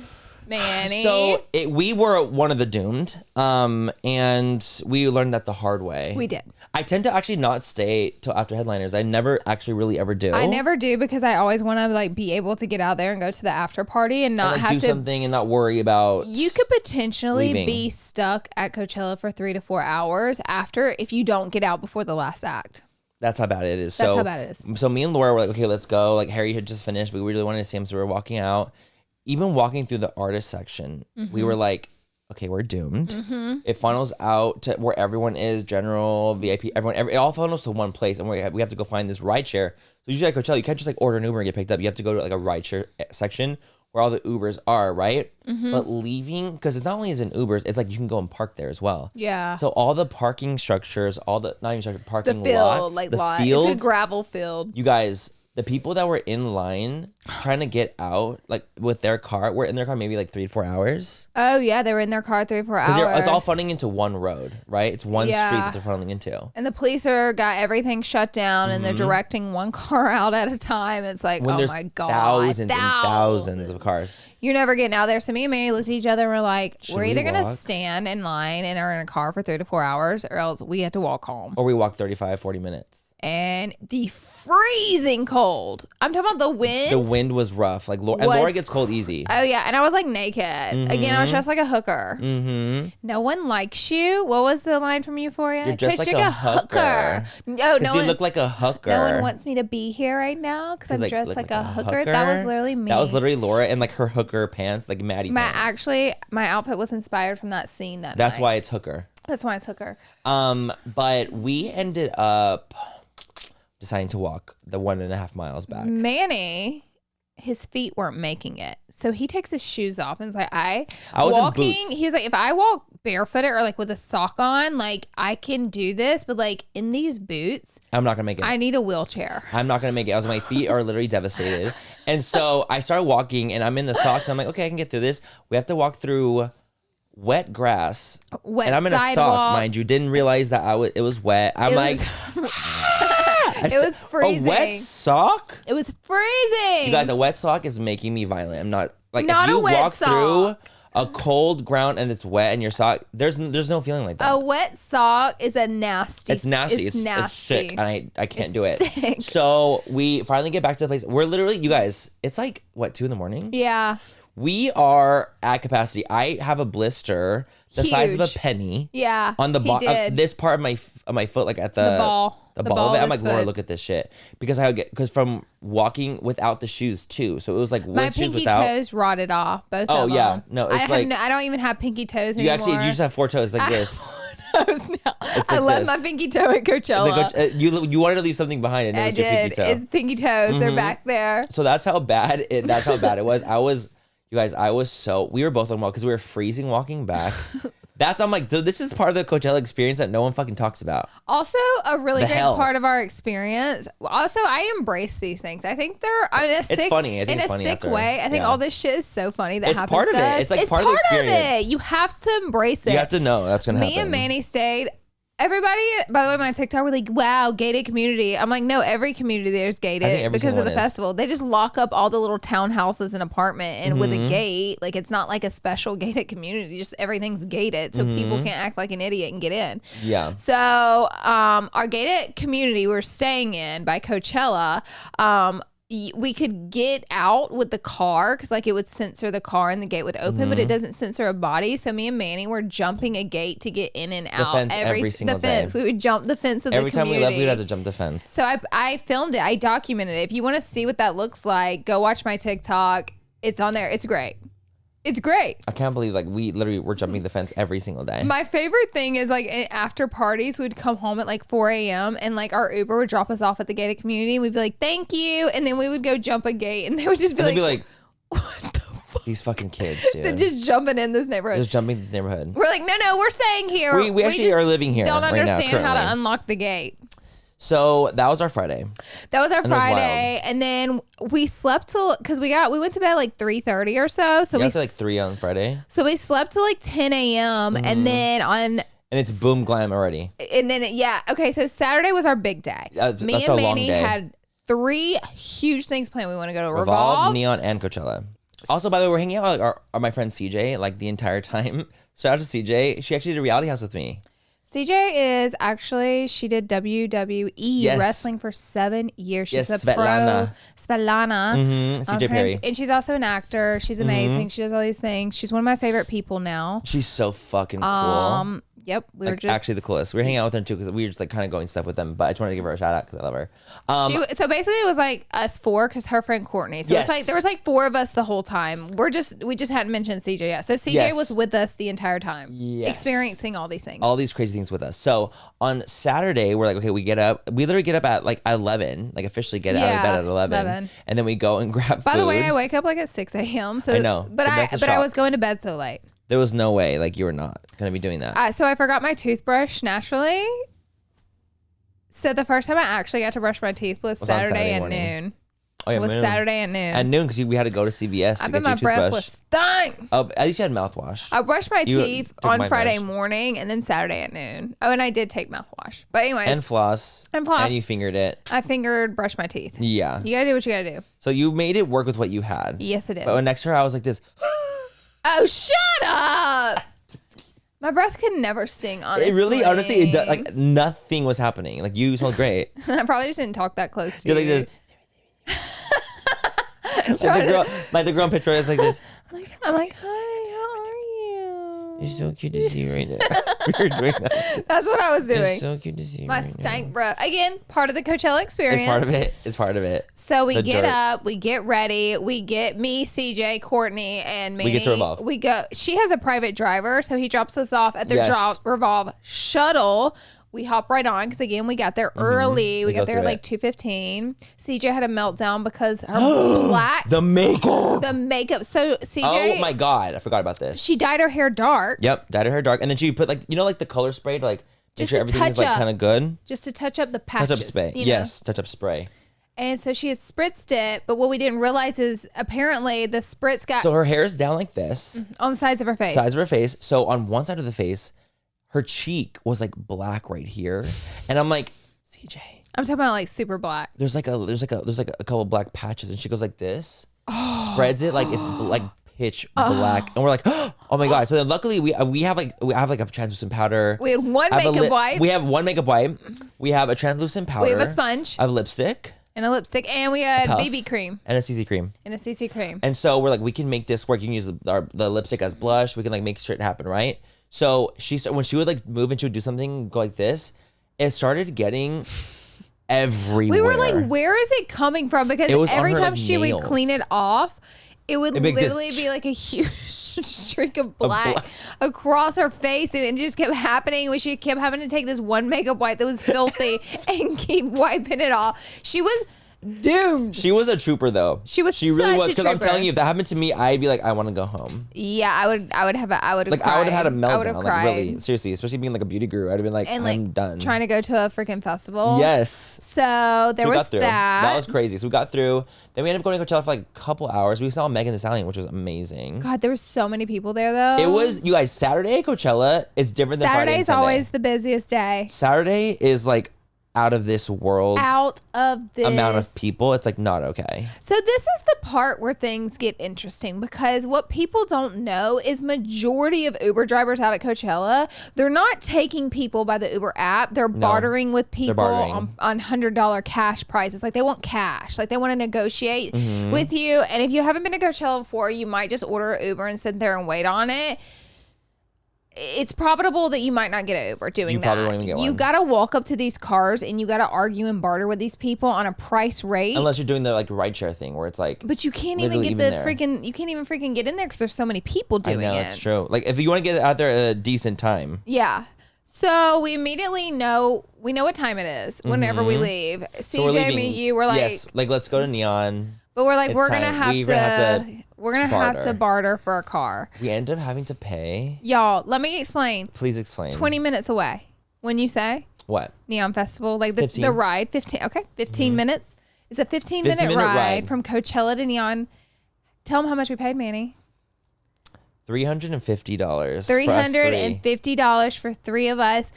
Manny. So we were one of the doomed, and we learned that the hard way. We did. I tend to actually not stay till after headliners. I never actually really ever do. I never do because I always want to like be able to get out there and go to the after party and not have do to do something and not worry about. You could potentially be stuck at Coachella for 3 to 4 hours after if you don't get out before the last act. That's how bad it is. That's how bad it is. So me and Laura were like, okay, let's go. Like Harry had just finished, but we really wanted to see him, so we were walking out. Even walking through the artist section, we were like, okay, we're doomed. It funnels out to where everyone is, general, VIP, everyone. It all funnels to one place, and we have to go find this ride share. So usually at Coachella, you can't just like order an Uber and get picked up. You have to go to like a ride share section where all the Ubers are, right? But leaving, because it's not only is in Ubers, it's like you can go and park there as well. Yeah. So all the parking structures, not even structure, parking the field, lots, like the fields. It's a gravel field. You guys, the people that were in line trying to get out, like with their car, were in their car maybe like 3 to 4 hours. Oh yeah, they were in their car 3 to 4 hours. It's all funneling into one road, right? It's one street that they're funneling into. And the police got everything shut down, and they're directing one car out at a time. It's like, when oh my god, thousands and thousands of cars. You're never getting out there. So me and Manny looked at each other and we're like, we're either gonna stand in line and are in a car for 3 to 4 hours, or else we have to walk home. Or we walk 35, 40 minutes. And the freezing cold. I'm talking about the wind. The wind was rough. Like Laura gets cold easy. Oh yeah, and I was like naked. Again, I was dressed like a hooker. No one likes you. What was the line from Euphoria? You're dressed like a hooker. No, you look like a hooker. No one wants me to be here right now because I'm dressed like a hooker. That was literally me. That was literally Laura in like her hooker pants, like Maddie pants. My outfit was inspired from that scene that That's night. why it's hooker. That's why it's hooker. But we ended up deciding to walk the 1.5 miles back. Manny his feet weren't making it. So he takes his shoes off and is like, I was walking. in boots. He was like, if I walk barefooted or like with a sock on, like I can do this, but like in these boots, I'm not gonna make it. I need a wheelchair. I'm not gonna make it. My feet are literally devastated. And so I started walking and I'm in the socks. I'm like, okay, I can get through this. We have to walk through wet grass. Wet and I'm in a sidewalk. sock, mind you. Didn't realize that it was wet. I'm like, It was freezing. A wet sock? It was freezing. You guys, a wet sock is making me violent. I'm not like Not if you a wet walk sock. through a cold ground and it's wet and your sock, there's no feeling like that. A wet sock is a nasty. It's nasty. It's nasty. It's sick. And I can't It's do it. sick. So we finally get back to the place. We're literally, you guys, it's like, what, 2 a.m? Yeah. We are at capacity. I have a blister the size of a Huge. penny. Yeah. On the he bottom, did. this part of my foot, like at the ball. the The ball ball of it. I'm of like, his Laura, foot. look at this shit, because from walking without the shoes too. So it was like My with shoes pinky without. toes rotted off. Both Oh, of them. yeah. No, it's like- I don't even have pinky toes You anymore. just have 4 toes like this. I left this. my pinky toe at Coachella. You wanted to leave something behind, and it I was your did. pinky toe. It's pinky toes. They're back there. So that's how bad it was. You guys, we were both unwell because we were freezing walking back. I'm like, so this is part of the Coachella experience that no one fucking talks about. Also, a really The great hell. part of our experience. Also, I embrace these things. I think they're It's funny. I think it's funny sick after. way. I think Yeah. all this shit is so funny that It's happens part of to it. us. It's like part of the experience. You have to embrace it. You have to know that's gonna Me happen. and Manny stayed. Everybody, by the way, my TikTok were like, wow, gated community. I'm like, no, every community there's I think gated every because single of the one is. festival. They just lock up all the little townhouses and apartment and with a gate. Like, it's not like a special gated community. Just everything's gated. So people can't act like an idiot and get in. Yeah. So our gated community we're staying in by Coachella, we could get out with the car because like it would censor the car and the gate would open, but it doesn't censor a body. So me and Manny were jumping a gate to get in and out. fence every single day. We would jump the fence of Every the time we community. left, we'd have to jump the fence. So I filmed it. I documented it. If you want to see what that looks like, go watch my TikTok. It's on there. It's great. It's great. I can't believe like we literally were jumping the fence every single day. My favorite thing is like after parties, we'd come home at like 4 a.m. and like our Uber would drop us off at the gated community. We'd be like, thank you. And then we would go jump a gate and they would just be And like, they'd be like, what the fuck? these fucking kids, They're dude. just jumping in this neighborhood. Just jumping the neighborhood. We're like, no, we're staying here. We actually just are living here Don't right now, understand how to currently. unlock the gate. So that was our Friday. That was our And it was Friday, and then we slept till because we went to bed at like 3:30 or so. So We we got to like 3 on Friday, so we slept till like 10 a.m. and then and it's boom glam already. Okay, so Saturday was our big day. That's Me a and long Manny day. had 3 huge things planned. We want to go to Revolve, Revolve. Neon, and Coachella. Also, by the way, we're hanging out with my friend CJ like the entire time. Shout out to CJ. She actually did Reality House with me. CJ is actually, she did WWE Yes. wrestling for 7 years. She's Yes, a Svetlana. pro. Svetlana. CJ her name's- Perry. And she's also an actor. She's amazing. She does all these things. She's one of my favorite people now. She's so fucking cool. Yep. We were Like, just actually the coolest. We were hanging out with her too because we were just like kind of going stuff with them. But I just wanted to give her a shout out because I love her. So basically it was like us 4 because her friend Courtney. So Yes. it's like there was like 4 of us the whole time. We just hadn't mentioned CJ yet. So CJ Yes. was with us the entire time, Yes. experiencing all these things. all these crazy things with us. So on Saturday, we're like, okay, we get up. We literally get up at like 11, like officially get out of bed at 11. And then we go and grab food. By the way, I wake up like at 6 a.m. So I know. but So I that's a I shock. was going to bed so late. There was no way like you were not going to be doing that. So I forgot my toothbrush naturally. So the first time I actually got to brush my teeth was Was on Saturday Saturday at morning. noon. Oh yeah, It was noon. Saturday at noon. At noon because we had to go to CVS I to bet get my your breath toothbrush. was stunk. Oh, at least you had mouthwash. I brushed my You teeth took on my Friday brush. morning and then Saturday at noon. Oh, and I did take mouthwash. But anyway, And floss. And floss. And you fingered it. I fingered, brushed my teeth. Yeah. You gotta do what you gotta do. So you made it work with what you had. Yes, I did. But when next to her, I was like this. Oh, shut up! My breath could never sting. Honestly, It really, honestly, like nothing was happening. Like you smelled great. I probably just didn't talk that close to You're you. like this. like the girl in picture is like this. I'm like, hi, how are you? You're so cute to see right now. We were doing that. That's what I was doing. It's so cute to see My right now. stank breath. Again, part of the Coachella experience. It's part of it. It's part of it. So we The get dirt. up, we get ready, we get me, CJ, Courtney, and Manny. We get to Revolve. We go. She has a private driver, so he drops us off at the Yes. Revolve shuttle. We hop right on because again we got there early. We got there at like 2:15. CJ had a meltdown because her the makeup. So CJ, oh my god, I forgot about this. she dyed her hair dark. Yep, dyed her hair dark, and then she put like like the color spray to like make Just sure to everything is touch like up. kind of good. Just to touch up the patches. Touch up spray. Yes, touch up spray. And so she had spritzed it, but what we didn't realize is apparently the spritz got So her hair is down like this, on the sides of her face. sides of her face. So on one side of the face, her cheek was like black right here, and I'm like, CJ, I'm talking about like super black. there's like a couple of black patches, and she goes like this, spreads it like it's like pitch black, and we're like, oh my god. So then luckily we have like a translucent powder. We had one makeup wipe. We have one makeup wipe. We have a translucent powder. We have a sponge. I have lipstick. And a lipstick. And we had puff, BB cream. and a CC cream. And a CC cream. And so we're like, we can make this work. You can use the lipstick as blush. We can like make sure it happen, right? So when she would like move and she would do something, go like this, it started getting everywhere. We were like, where is it coming from? Because It was on every her, time like, she would nails. clean it off, it would It'd make this- literally be like a huge streak of black across her face. And it just kept happening. She kept having to take this one makeup wipe that was filthy and keep wiping it off. She was doomed. She was a trooper though. She was She really such was. a Because I'm trooper. telling you, if that happened to me, I'd be like, I want to go home. Yeah, I would have Like I would have had a meltdown. I would have Like cried. really, seriously, especially being like a beauty guru, I'd have been like, And I'm like done. trying to go to a freaking festival. Yes. So there So we was got through. that. That was crazy. So we got through. Then we ended up going to Coachella for like a couple hours. We saw Megan Thee Stallion, which was amazing. God, there were so many people there though. It was, you guys, Saturday at Coachella, it's different than Friday and Saturday's Sunday. always the busiest day. Saturday is like out of this world Out of this amount of people. It's like not okay. So this is the part where things get interesting because what people don't know is majority of Uber drivers out at Coachella, they're not taking people by the Uber app. They're bartering with people bartering. on $100 cash prices. Like they want cash. Like they want to negotiate Mm-hmm. with you. And if you haven't been to Coachella before, you might just order an Uber and sit there and wait on it. It's probable that you might not get an Uber doing You that. probably won't even get You one. got to walk up to these cars and you got to argue and barter with these people on a price rate. Unless you're doing the like rideshare thing where it's like, But you can't even literally get the there. freaking. You can't even freaking get in there because there's so many people I doing know, it. it's true. Like if you want to get out there at a decent time. Yeah. So we immediately know what time it is whenever we leave. Mm-hmm. So we're CJ, leaving- me, you were like, yes, like let's go to Neon. but we're like, it's we're gonna time. have We're to, gonna have to we're gonna have to barter for a car. We end up having to pay. Y'all, let me explain. Please explain. 20 minutes away. When you say What? Neon Festival, like the 15. ride, 15. Okay, 15 minutes. It's a 15-minute 15-minute ride ride. from Coachella to Neon. Tell them how much we paid, Manny. $350. $350 for three of us.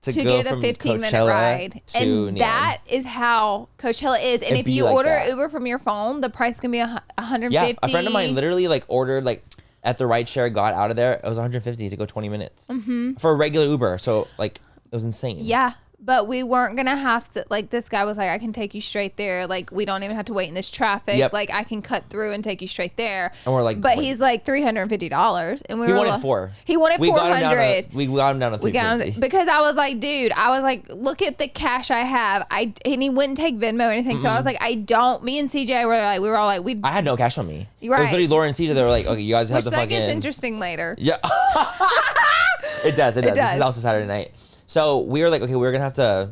To go get a from 15-minute Coachella ride. to And Neon. that is how Coachella is. And It'd if be you like order that. Uber from your phone, the price can be $150. Yeah, a friend of mine literally like ordered like at the rideshare, got out of there. It was $150 to go 20 minutes for a regular Uber. So like it was insane. Yeah. But we weren't going to have to, like, this guy was like, I can take you straight there. Like, we don't even have to wait in this traffic. Yep. Like, I can cut through and take you straight there. And we're like, but wait. he's like $350. And we He were wanted like, $400. He wanted We got him down $400. to, we got him down to We got $350. him because I was like, dude, look at the cash I have. And he wouldn't take Venmo or anything. So I was like, me and CJ we were all like, I had no cash on me. It Right. was literally Laura and CJ. They were like, okay, you guys have which to that gets fucking. interesting later. Yeah. It does. This does. is also Saturday night. So we were like, okay, we're gonna have to.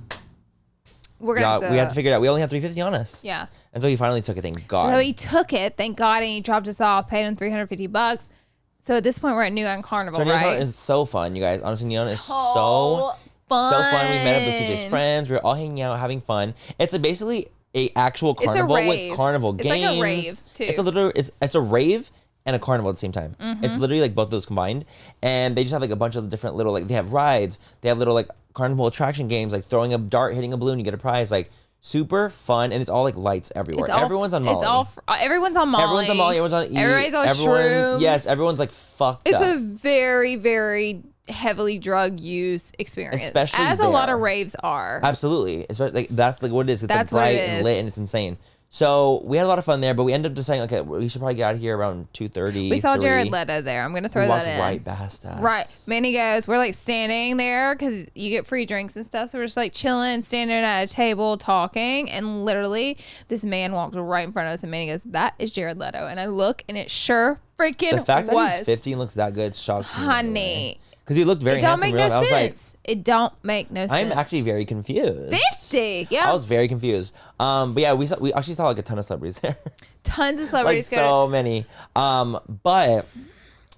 We're going to we had to figure it out. We only have $350 on us. Yeah. And so he finally took it. Thank God. So he took it, thank God, and he dropped us off, paid him $350. So at this point, we're at Neon Carnival, So Neon right? Carnival is so fun, you guys. Honestly, Neon is so fun. so fun. We met up with CJ's friends. We were all hanging out, having fun. It's basically a actual a carnival with rave. carnival It's games. like a rave, too. It's a rave and a carnival at the same time. Mm-hmm. It's literally like both of those combined. And they just have like a bunch of different little, like they have rides. They have little like carnival attraction games, like throwing a dart, hitting a balloon, you get a prize. Like super fun, and it's all like lights everywhere. Everyone's on Molly. Everyone's on Molly. Everyone's on Molly. Everyone's on E. Everybody's on shrooms. Yes, everyone's like fucked It's up. a very, very heavily drug use experience, Especially as a lot there. of raves are. Absolutely. Especially like that's like what it is. It's That's like what it bright and is. lit, and it's insane. So we had a lot of fun there, but we ended up deciding, okay, we should probably get out of here around 2:30. We saw 3. Jared Leto there. I'm gonna throw He that walked in. right past us. Right. Manny goes, we're like standing there because you get free drinks and stuff. So we're just like chilling, standing at a table, talking. And literally, this man walked right in front of us. And Manny goes, that is Jared Leto. And I look, and it sure freaking The fact that was. he's 50 and looks that good shocks me. Honey. Because he looked very It don't handsome. make no I was like, sense. It don't make no sense. I'm actually very confused. 50. Yeah. I was very confused. But yeah, we actually saw like a ton of celebrities there. Tons of Like celebrities. so many. But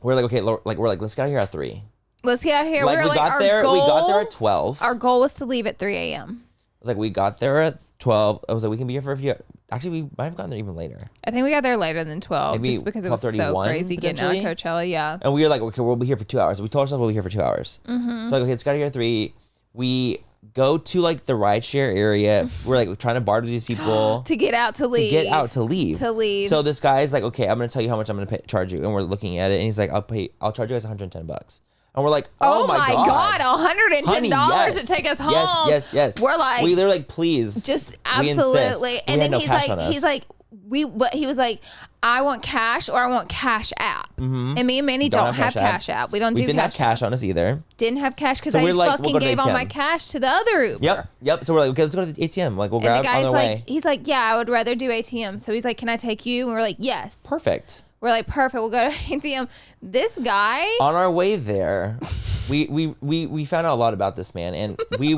we're like, okay, let's get out of here at 3. Let's get out of here. Like we we got there at 12. Our goal was to leave at 3 a.m. It was like we got there at 12. I was like, we can be here for a few. Actually, we might have gotten there even later. I think we got there later than 12 Maybe just because it was so 12:31 crazy getting out of Coachella. Yeah. And we were like, okay, we'll be here for 2 hours. We told ourselves we'll be here for 2 hours. So like, okay, let's get out of here at 3. We go to like the rideshare area. We're like trying to barter with these people To get out to leave. to leave. To leave. So this guy's like, okay, I'm gonna tell you how much I'm gonna charge you, and we're looking at it, and he's like, I'll charge you guys $110. And we're like, oh my God, $110 Honey, yes. to take us home. Yes. We're like, we literally like, please, just we insist. absolutely. And We had then no he's cash on like, us. but he was like, I want cash or I want cash app. And me and Manny don't have cash app. We don't do We didn't have cash on us either. Didn't have cash because So I we're like, fucking we'll go to gave the all my ATM. cash to the other Uber. Yep. So we're like, okay, let's go to the ATM. Like we'll And the grab on guy's the like, way. he's like, yeah, I would rather do ATM. So he's like, can I take you? And we're like, yes. Perfect. We're like, perfect. We'll go to ATM. This guy. On our way there, we found out a lot about this man, and we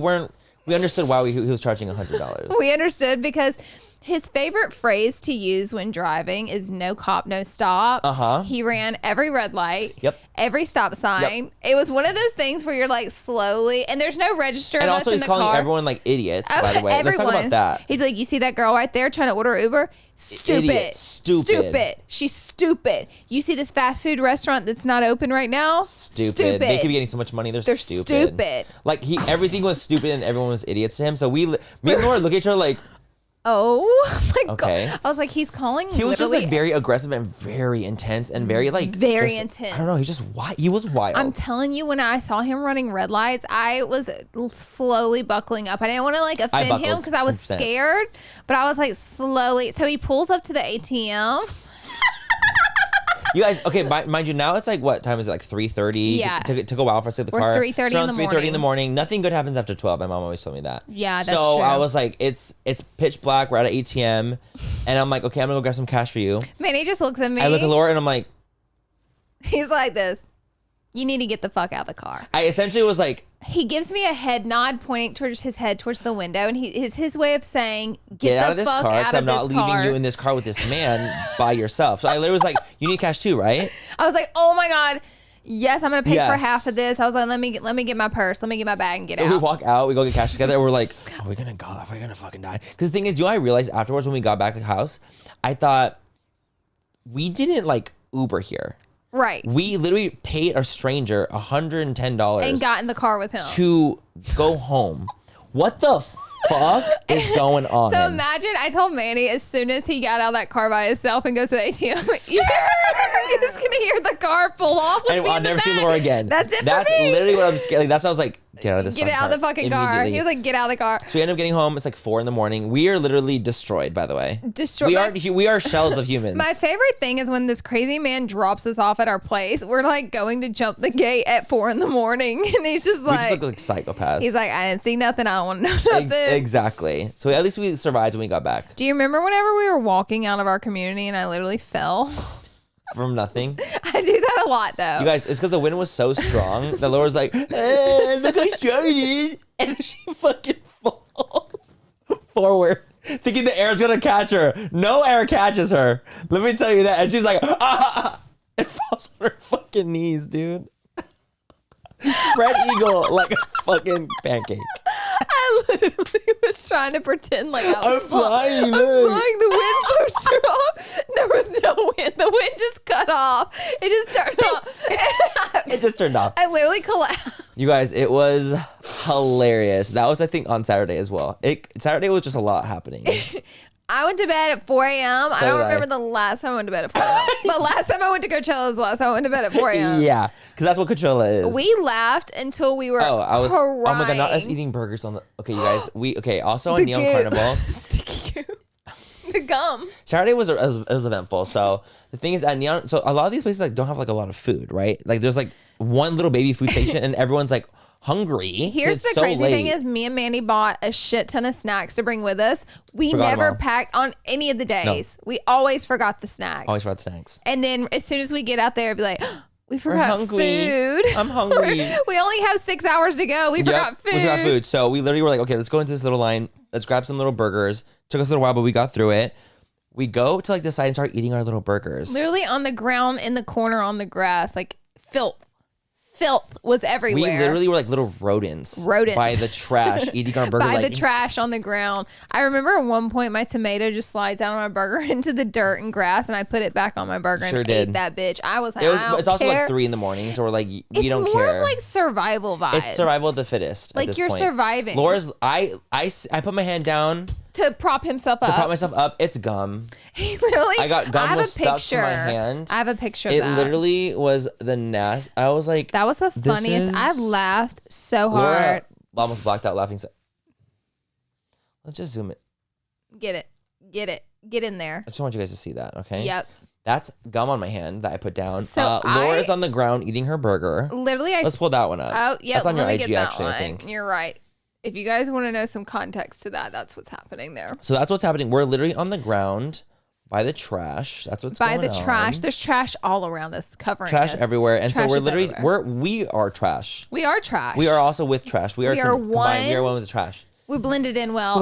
understood why he was charging $100. We understood because his favorite phrase to use when driving is no cop, no stop. He ran every red light. Yep. Every stop sign. It was one of those things where you're like slowly, and there's no register And of also us in he's the calling car. everyone like idiots, by the way. Everyone. Let's talk about that. He's like, you see that girl right there trying to order Uber? Stupid. Idiot. Stupid. She's stupid. You see this fast food restaurant that's not open right now? Stupid. They could be getting so much money. They're stupid. Like everything was stupid and everyone was idiots to him. So me and Laura look at each other like, oh my okay. God. I was like, he's calling. He was just like very aggressive and very intense and very like very just, intense. I don't know. He's just wild. He was wild. I'm telling you, when I saw him running red lights, I was slowly buckling up. I didn't want to like offend him because I was 100%. scared, but I was like slowly. So he pulls up to the ATM. You guys, okay, mind you, now it's like, what time is it? Like 3:30? Yeah. It took a while for us to get the Or car. 3:30 It's in around the 3:30 in morning. the morning. Nothing good happens after 12. My mom always told me that. Yeah, that's so true. I was like, it's pitch black. We're at an ATM. And I'm like, okay, I'm going to go grab some cash for you. Man, he just looks at me. I look at Laura and I'm like, He's like this. You need to get the fuck out of the car. I essentially was like, He gives me a head nod, pointing towards his head towards the window, and his way of saying, get out the of this fuck car out because of I'm not this leaving car. you in this car with this man by yourself. So I literally was like, you need cash too, right? I was like, oh my God. Yes, I'm gonna pay for Yes. half of this. I was like, let me get my purse, let me get my bag and get So out. we walk out, we go get cash together, and we're like, are we gonna go? Are we gonna fucking die? Because the thing is, I realized afterwards when we got back to the house, I thought we didn't like Uber here. Right. We literally paid a stranger $110 And got in the car with him. to go home. What the fuck is going on? So imagine, I told Manny as soon as he got out of that car by himself and goes to the ATM, you're just gonna hear the car pull off with and me I'll in the never see back. Laura again. That's it That's for me. literally what I'm scared. Like, that's why I was like, get out of this Get fucking out of the fucking car. immediately. He was like, get out of the car. So we end up getting home. It's like 4 a.m. We are literally destroyed, by the way. Destroyed. We are shells of humans. My favorite thing is when this crazy man drops us off at our place. We're like going to jump the gate at 4 a.m. and he's just We like, just look like psychopaths. he's like, I didn't see nothing. I don't want to know nothing. Exactly. So at least we survived when we got back Do you remember whenever we were walking out of our community and I literally fell? from nothing. I do that a lot though. You guys, it's because the wind was so strong that Laura's like, look how strong it is. And she fucking falls forward, thinking the air's going to catch her. No air catches her. Let me tell you that. And she's like, and falls on her fucking knees, dude. Spread eagle like a fucking pancake. I literally was trying to pretend like I was I'm flying, I'm look. flying. The wind's so strong. There was no wind. The wind just cut off. It just turned off. It just turned off. I literally collapsed. You guys, it was hilarious. That was, I think, on Saturday as well. Saturday was just a lot happening. I went to bed at 4 a.m. I don't did I. remember the last time I went to bed at 4 a.m. But last time I went to Coachella was the last time I went to bed at 4 a.m. Yeah, because that's what Coachella is. We laughed until we were Oh my god, not us crying. eating burgers on the. Okay, you guys, also on Neon Carnival. Sticky goo. The gum. Saturday was eventful. So the thing is, at Neon, so a lot of these places like don't have like a lot of food, right? Like there's like one little baby food station, and everyone's like hungry. Here's the It's so crazy thing late. is me and Manny bought a shit ton of snacks to bring with us. We Forgot 'em never all. packed on any of the days. We always forgot the snacks. Always forgot snacks. And then as soon as we get out there, it'd be like, We forgot hungry. food. I'm hungry. We only have 6 hours to go. We forgot food. We forgot food. So we literally were like, okay, let's go into this little line. Let's grab some little burgers. Took us a little while, but we got through it. We go to like the side and start eating our little burgers. Literally on the ground in the corner on the grass, like filth. Filth was everywhere. We literally were like little rodents. By the trash, eating our burger. By the trash on the ground. I remember at one point my tomato just slides out of my burger into the dirt and grass, and I put it back on my burger and ate that bitch. I was like, it's also like 3 a.m, so we're like, we don't care. It's more of like survival vibes. It's survival of the fittest. Like you're surviving. Laura's, I put my hand down to prop himself up. To prop myself up. It's gum. He literally. I got gum was stuck to my hand. I have a picture of that. It literally was the nest. I was like, that was the funniest. I laughed so hard. Laura almost blacked out laughing. So let's just zoom it. Get it. Get in there. I just want you guys to see that. Okay. Yep. That's gum on my hand that I put down. So Laura's on the ground eating her burger. Literally, let's pull that one up. Oh, yeah. That's on your IG, actually, I think. You're right. If you guys want to know some context to that, that's what's happening there. So that's what's happening. We're literally on the ground by the trash. That's what's going on. By the trash. There's trash all around us, covering trash us. everywhere. And so we're literally, we are trash. We are trash. We are also with trash. We are combined. We are one with the trash. We blended in well.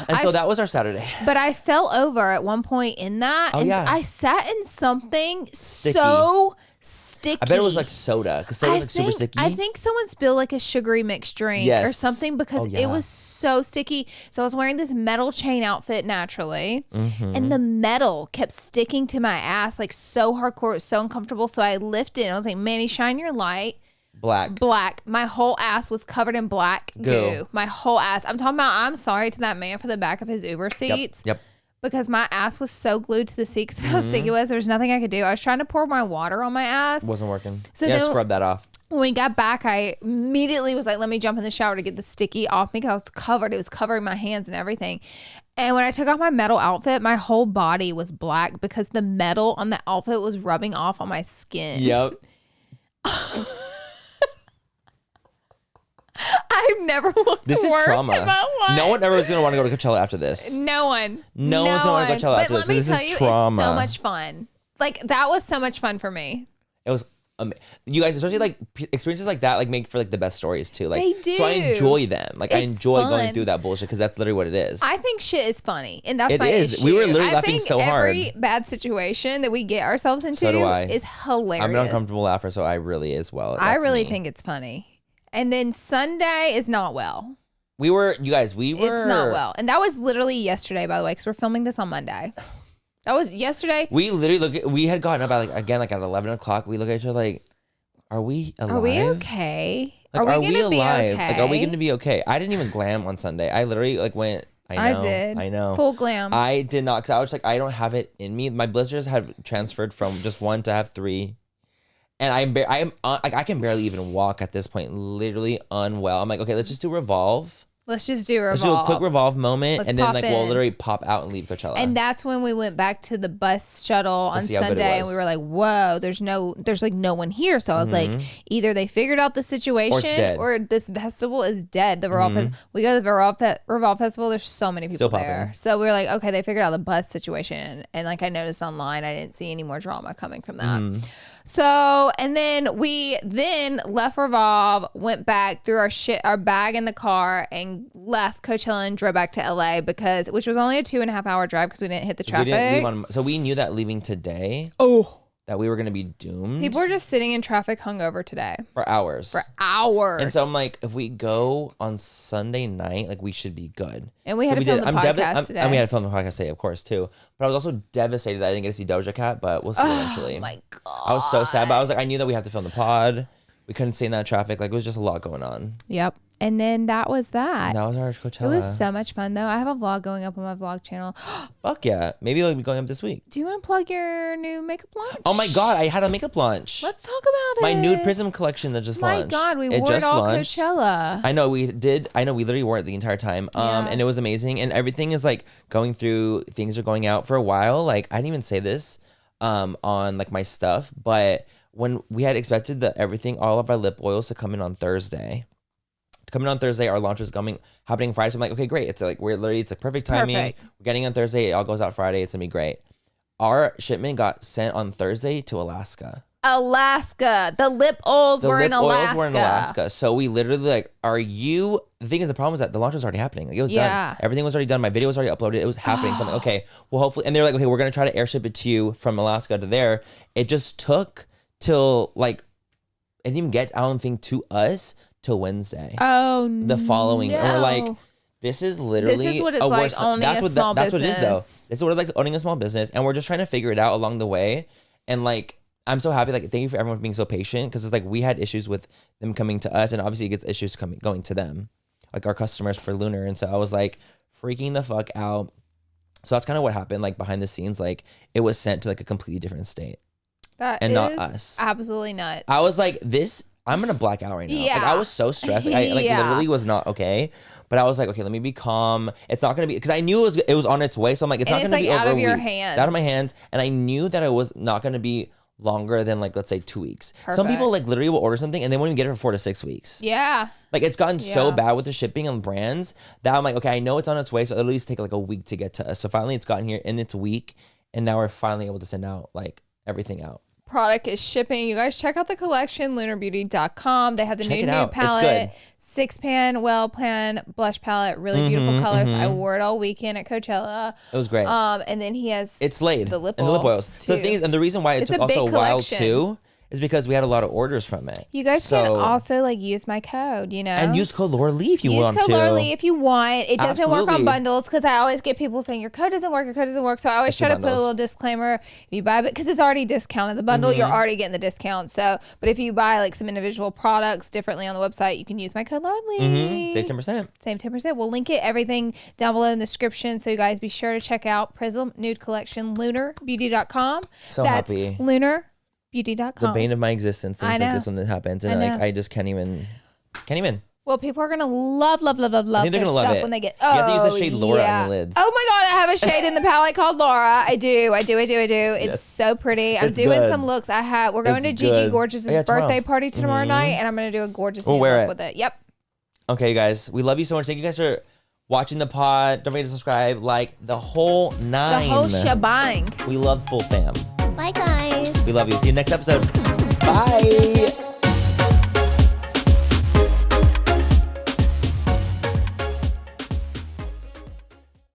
And so that was our Saturday. But I fell over at one point in that. And I sat in something so sticky. I bet it was like soda, because soda's like super sticky. I think someone spilled like a sugary mixed drink or something, because it was so sticky. So I was wearing this metal chain outfit naturally, and the metal kept sticking to my ass like so hardcore. It was so uncomfortable. So I lifted and I was like, Manny, shine your light. Black. My whole ass was covered in black goo. My whole ass. I'm talking about, I'm sorry to that man for the back of his Uber seats. Yep. Because my ass was so glued to the seat because how sticky it was. There was nothing I could do. I was trying to pour my water on my ass. Wasn't working. So then, scrub that off. When we got back, I immediately was like, let me jump in the shower to get the sticky off me, because I was covered. It was covering my hands and everything. And when I took off my metal outfit, my whole body was black because the metal on the outfit was rubbing off on my skin. Yep. I've never looked worse in my life. No one ever is going to want to go to Coachella after this. No one. No one's going to want to go to Coachella after this. But let me tell you, trauma. it's so much fun. Like, that was so much fun for me. It was you guys, especially like experiences like that, like make for like the best stories too. Like, they do. So I enjoy them. Like, I enjoy fun. going through that bullshit, because that's literally what it is. I think shit is funny, and that's it my is. issue. We were literally laughing so hard. Every bad situation that we get ourselves into is hilarious. I'm an uncomfortable laugher, so I really as well. I really think it's funny. And then Sunday is not well. We were. It's not well. And that was literally yesterday, by the way, because we're filming this on Monday. That was yesterday. We literally we had gotten up at at 11 o'clock. We look at each other like, are we alive? Are we okay? Like, are we alive? Okay? Like, are we going to be okay? I didn't even glam on Sunday. I literally went. I know. Full glam. I did not, because I was just like, I don't have it in me. My blisters have transferred from just 1 to have 3. And I can barely even walk at this point. Literally unwell. I'm like, okay, let's just do Revolve. Let's just do Revolve. Let's do a quick Revolve moment, and then we'll literally pop out and leave Coachella. And that's when we went back to the bus shuttle on Sunday, and we were like, "Whoa, there's like no one here." So I was like, either they figured out the situation, or this festival is dead. The Revolve we go to the Revolve Festival. There's so many people there, so we were like, okay, they figured out the bus situation. And like I noticed online, I didn't see any more drama coming from that. So, and then we left Revolve, went back, threw our bag in the car, and left Coachella and drove back to LA, which was only a 2.5 hour drive because we didn't hit the traffic. So we knew that leaving today. That we were going to be doomed. People were just sitting in traffic hungover today. For hours. And so I'm like, if we go on Sunday night, like, we should be good. And we had to film the podcast today. And we had to film the podcast today, of course, too. But I was also devastated that I didn't get to see Doja Cat, but we'll see eventually. Oh, my God. I was so sad, but I was like, I knew that we have to film the pod. We couldn't stay in that traffic. Like, it was just a lot going on. Yep. And then that was that. That was our Coachella. It was so much fun, though. I have a vlog going up on my vlog channel. Fuck yeah. Maybe it'll be going up this week. Do you want to plug your new makeup launch? Oh my God, I had a makeup launch. Let's talk about it. My nude prism collection that just launched. My God, we wore it all Coachella. I know we did. I know we literally wore it the entire time. And it was amazing. And everything is like going through, things are going out for a while. Like, I didn't even say this on like my stuff, but when we had expected all of our lip oils to come in on Thursday. Our launch was happening Friday. So I'm like, okay, great. It's like it's like perfect timing. We're getting on Thursday. It all goes out Friday. It's gonna be great. Our shipment got sent on Thursday to Alaska. Alaska. The lip oils were in Alaska. So we literally like, the thing is, the problem is that the launch was already happening. Like, it was done. Everything was already done. My video was already uploaded. It was happening. So I'm like, okay, well, hopefully. And they're like, okay, we're going to try to airship it to you from Alaska to there. It just took till like, it didn't even get, I don't think, to us till Wednesday. Oh, the following. no. And we're like, this is literally. This is what it's like owning a small business. That's what it is, though. This is what it's like owning a small business. And we're just trying to figure it out along the way. And like, I'm so happy. Like, thank you for everyone for being so patient. Because it's like, we had issues with them coming to us. And obviously, it gets issues going to them. Like, our customers for Lunar. And so I was like, freaking the fuck out. So that's kind of what happened. Like, behind the scenes, like, it was sent to like a completely different state. That and is not us. Absolutely nuts. I was like, I'm gonna black out right now. Yeah. Like, I was so stressed. Like, I literally was not okay. But I was like, okay, let me be calm. It's not gonna be, because I knew it was on its way. So I'm like, it's not gonna be out over of your week. hands. It's out of my hands, and I knew that it was not gonna be longer than like, let's say 2 weeks. Perfect. Some people like literally will order something and they won't even get it for 4 to 6 weeks. Yeah. Like, it's gotten so bad with the shipping and brands that I'm like, okay, I know it's on its way, so it'll at least take like a week to get to us. So finally, it's gotten here in its week, and now we're finally able to send out like everything out. Product is shipping. You guys check out the collection, lunarbeauty.com. They have the new palette, 6-pan, well-pan blush palette, really beautiful colors. I wore it all weekend at Coachella. It was great. And then he has it's laid the lip and the lip oils. too. So the thing is, and the reason why it took also a while too is because we had a lot of orders from it. You guys can also like use my code, you know, and use code Laura Lee if you want to. Use code Laura Lee if you want. It doesn't work on Absolutely. bundles, because I always get people saying your code doesn't work. Your code doesn't work. So I always try to put a little disclaimer. If you buy it, because it's already discounted, the bundle, you're already getting the discount. So, but if you buy like some individual products differently on the website, you can use my code Laura Lee. Save 10%. Save 10%. We'll link it, everything down below in the description. So you guys be sure to check out Prism Nude Collection, lunarbeauty.com. So That's happy. lunarbeauty.com. The bane of my existence. Things like this when it happens, and like I just can't even. Well, people are gonna love I think their they're gonna love stuff it. when they get. You have to use the shade Laura on your lids. Oh my god, I have a shade in the palette called Laura. I do. It's so pretty. I'm doing some looks. We're going to Gigi Gorgeous's birthday party tomorrow night, and I'm gonna do a gorgeous new look with it. Yep. Okay, you guys, we love you so much. Thank you guys for watching the pod. Don't forget to subscribe, like the whole 9. The whole shebang. We love full fam. Bye, guys. We love you. See you next episode. Bye.